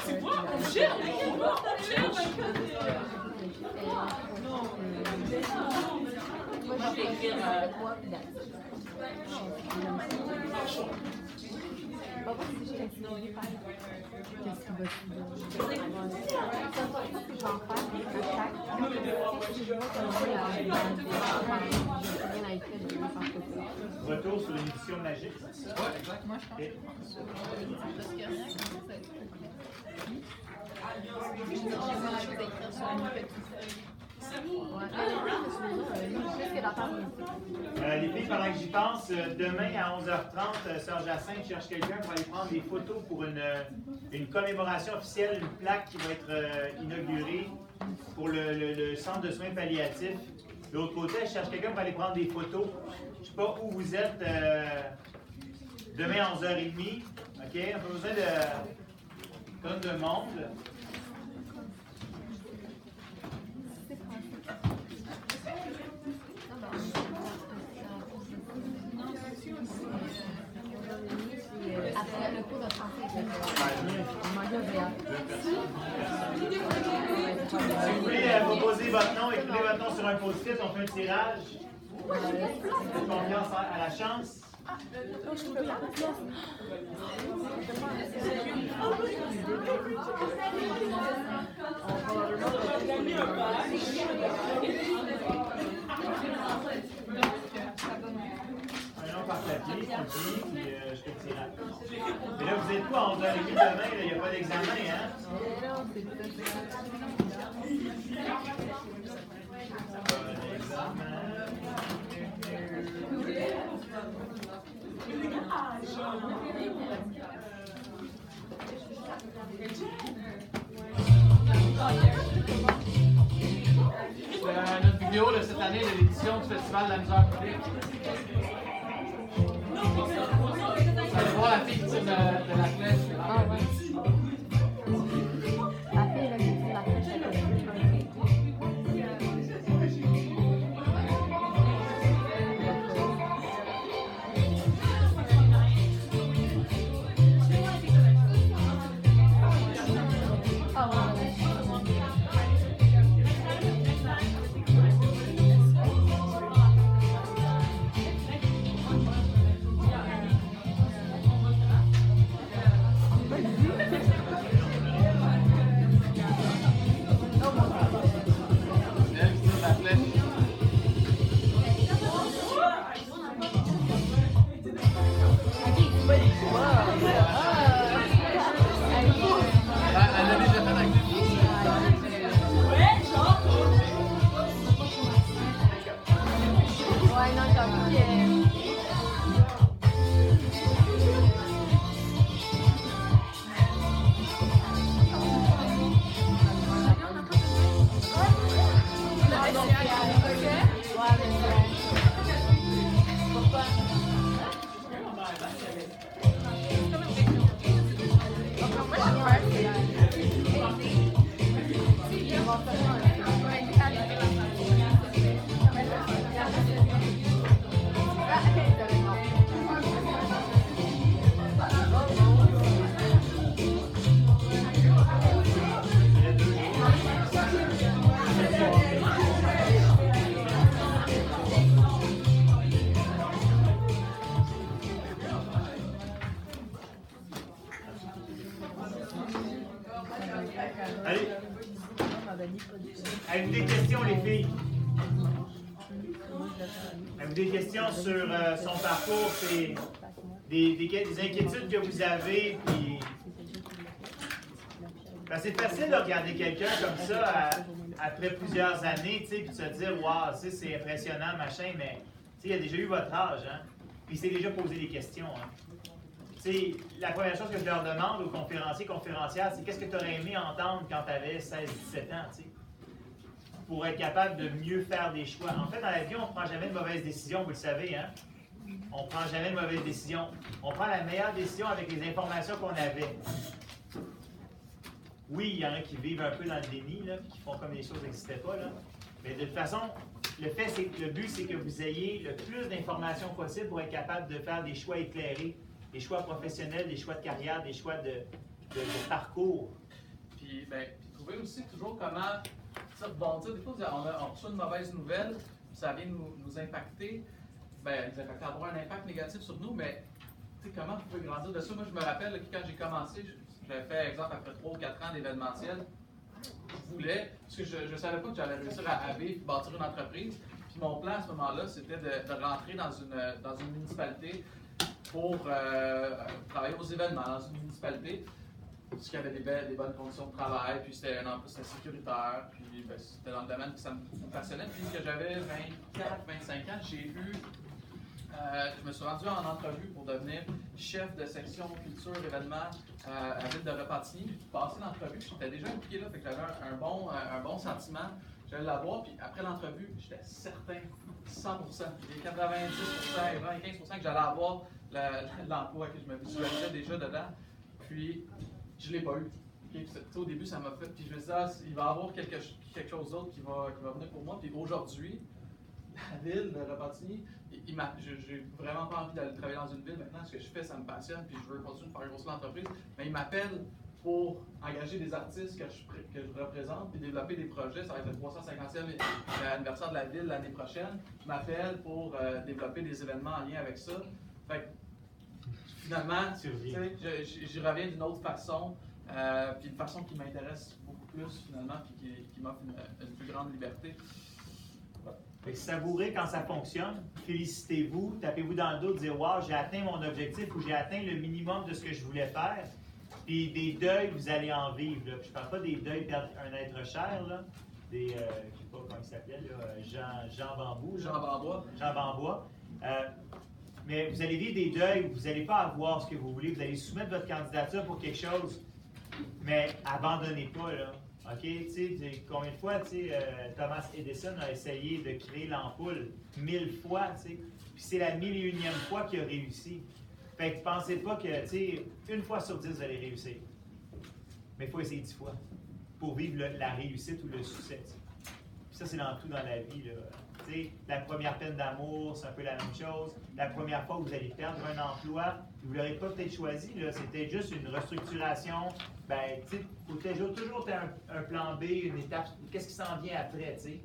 C'est moi, on gère, on gère. Moi, je vais écrire Retour sur l'émission magique, c'est ça? Oui, exact. Moi, je pense. Parce qu'il y a rien comme ça. Les filles, pendant que j'y pense, demain à 11h30, Sœur Jacinthe cherche quelqu'un pour aller prendre des photos pour une commémoration officielle, une plaque qui va être inaugurée pour le centre de soins palliatifs. De l'autre côté, je cherche quelqu'un pour aller prendre des photos. Je ne sais pas où vous êtes demain à 11h30. OK? On a besoin de tonnes de monde. Après le cours de français, Si vous voulez proposer votre nom, écrivez votre nom sur un post-it, on fait un tirage. Confiance à la chance. Un nom par papier, puis je fais le tirage. Mais là, vous êtes où à 11h30 demain? Il n'y a pas d'examen, hein? Notre vidéo de cette année de l'édition du Festival de la misère publique. Vous allez voir la fille qui tire de la flèche. Ah ouais. La fille, là, qui tire la flèche à côté. Ah ouais. Elle qui tire de la flèche. Elle l'a déjà fait avec des filles. Ouais, non, j'avoue que... Allez. Avez-vous des questions, les filles? Avez-vous des questions sur son parcours? C'est des inquiétudes que vous avez? Puis... Ben, c'est facile de regarder quelqu'un comme ça après plusieurs années, tu sais, puis de se dire, waouh, c'est impressionnant, machin, mais il a déjà eu votre âge, hein? Puis il s'est déjà posé des questions, hein? T'sais, la première chose que je leur demande aux conférenciers, conférencières, c'est qu'est-ce que tu aurais aimé entendre quand tu avais 16-17 ans, t'sais, pour être capable de mieux faire des choix. En fait, dans la vie, on ne prend jamais de mauvaises décisions, vous le savez, hein? On ne prend jamais de mauvaises décisions. On prend la meilleure décision avec les informations qu'on avait. Oui, il y en a qui vivent un peu dans le déni, là, qui font comme les choses n'existaient pas, là. Mais de toute façon, le but, c'est que vous ayez le plus d'informations possible pour être capable de faire des choix éclairés, des choix professionnels, des choix de carrière, des choix de parcours. Puis trouver aussi toujours comment rebondir. Des fois, on reçoit une mauvaise nouvelle, ça vient nous impacter. Avoir un impact négatif sur nous, mais comment vous pouvez grandir de ça? Moi, je me rappelle que quand j'ai commencé, j'avais fait, exemple, après 3 ou 4 ans d'événementiel, je voulais, parce que je ne savais pas que j'allais réussir à vivre et bâtir une entreprise. Puis mon plan à ce moment-là, c'était de rentrer dans une municipalité pour travailler aux événements dans une municipalité, parce qu'il y avait des bonnes conditions de travail, puis c'était un emploi, c'était sécuritaire, puis c'était dans le domaine que ça me passionnait. Puis que j'avais 24-25 ans, je me suis rendu en entrevue pour devenir chef de section culture événements à la ville de Repentigny. J'ai passé l'entrevue, j'étais déjà impliqué là, fait que j'avais un bon sentiment J'allais la voir, puis après l'entrevue, j'étais certain, 100%, les 90% et 95% que j'allais avoir l'emploi, que je me visualisais déjà dedans. Puis, je ne l'ai pas eu. Okay? Au début, ça m'a fait. Puis je me disais, ah, il va y avoir quelque chose d'autre qui va venir pour moi. Puis aujourd'hui, la ville de Repentigny, j'ai vraiment pas envie d'aller travailler dans une ville. Maintenant, ce que je fais, ça me passionne. Puis je veux continuer de faire grossir l'entreprise. Mais il m'appelle pour engager des artistes que je représente puis développer des projets. Ça va être le 350e anniversaire de la ville l'année prochaine. Il m'appelle pour développer des événements en lien avec ça. Fait que, finalement, j'y reviens d'une autre façon, puis une façon qui m'intéresse beaucoup plus finalement, puis qui m'offre une plus grande liberté. Fait que savourez quand ça fonctionne, félicitez-vous, tapez-vous dans le dos, dire « Wow, j'ai atteint mon objectif » ou « J'ai atteint le minimum de ce que je voulais faire ». Puis des deuils, vous allez en vivre. Là. Puis je ne parle pas des deuils perdre un être cher, là. Je ne sais pas comment il s'appelait, là, Jean Bamboux. Jean Bambois. Mais vous allez vivre des deuils, vous n'allez pas avoir ce que vous voulez, vous allez soumettre votre candidature pour quelque chose, mais abandonnez pas, là. OK? Tu sais, combien de fois, Thomas Edison a essayé de créer l'ampoule? 1000 fois, tu sais. Puis c'est la 1001e fois qu'il a réussi. Fait que pensez pas que, tu sais, une fois sur 10, vous allez réussir. Mais il faut essayer 10 fois pour vivre la réussite ou le succès. T'sais. Puis ça, c'est dans tout dans la vie, là. T'sais, la première peine d'amour, c'est un peu la même chose. La première fois où vous allez perdre un emploi, vous ne l'aurez pas peut-être choisi, là, c'était juste une restructuration. Ben, tu sais, il faut toujours un plan B, une étape. Qu'est-ce qui s'en vient après, tu sais?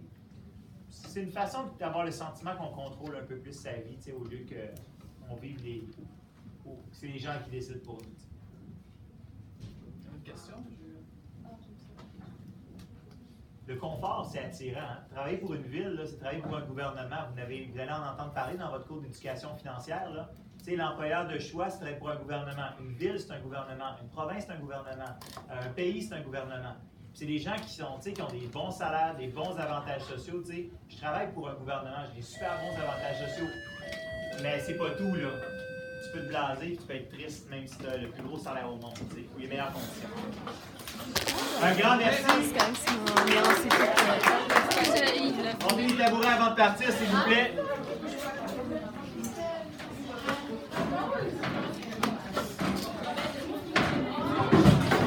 C'est une façon d'avoir le sentiment qu'on contrôle un peu plus sa vie, tu sais, au lieu qu'on vive les... C'est les gens qui décident pour nous. Une question? Le confort, c'est attirant. Hein? Travailler pour une ville, c'est travailler pour un gouvernement. Vous allez en entendre parler dans votre cours d'éducation financière. L'employeur de choix, c'est travailler pour un gouvernement. Une ville, c'est un gouvernement. Une province, c'est un gouvernement. Un pays, c'est un gouvernement. C'est des gens qui ont des bons salaires, des bons avantages sociaux. T'sais. Je travaille pour un gouvernement, j'ai des super bons avantages sociaux. Mais c'est pas tout, là. Tu peux te blaser, tu peux être triste, même si tu as le plus gros salaire au monde, ou les meilleures conditions. Un grand merci. On met les tabourets avant de partir, s'il vous plaît.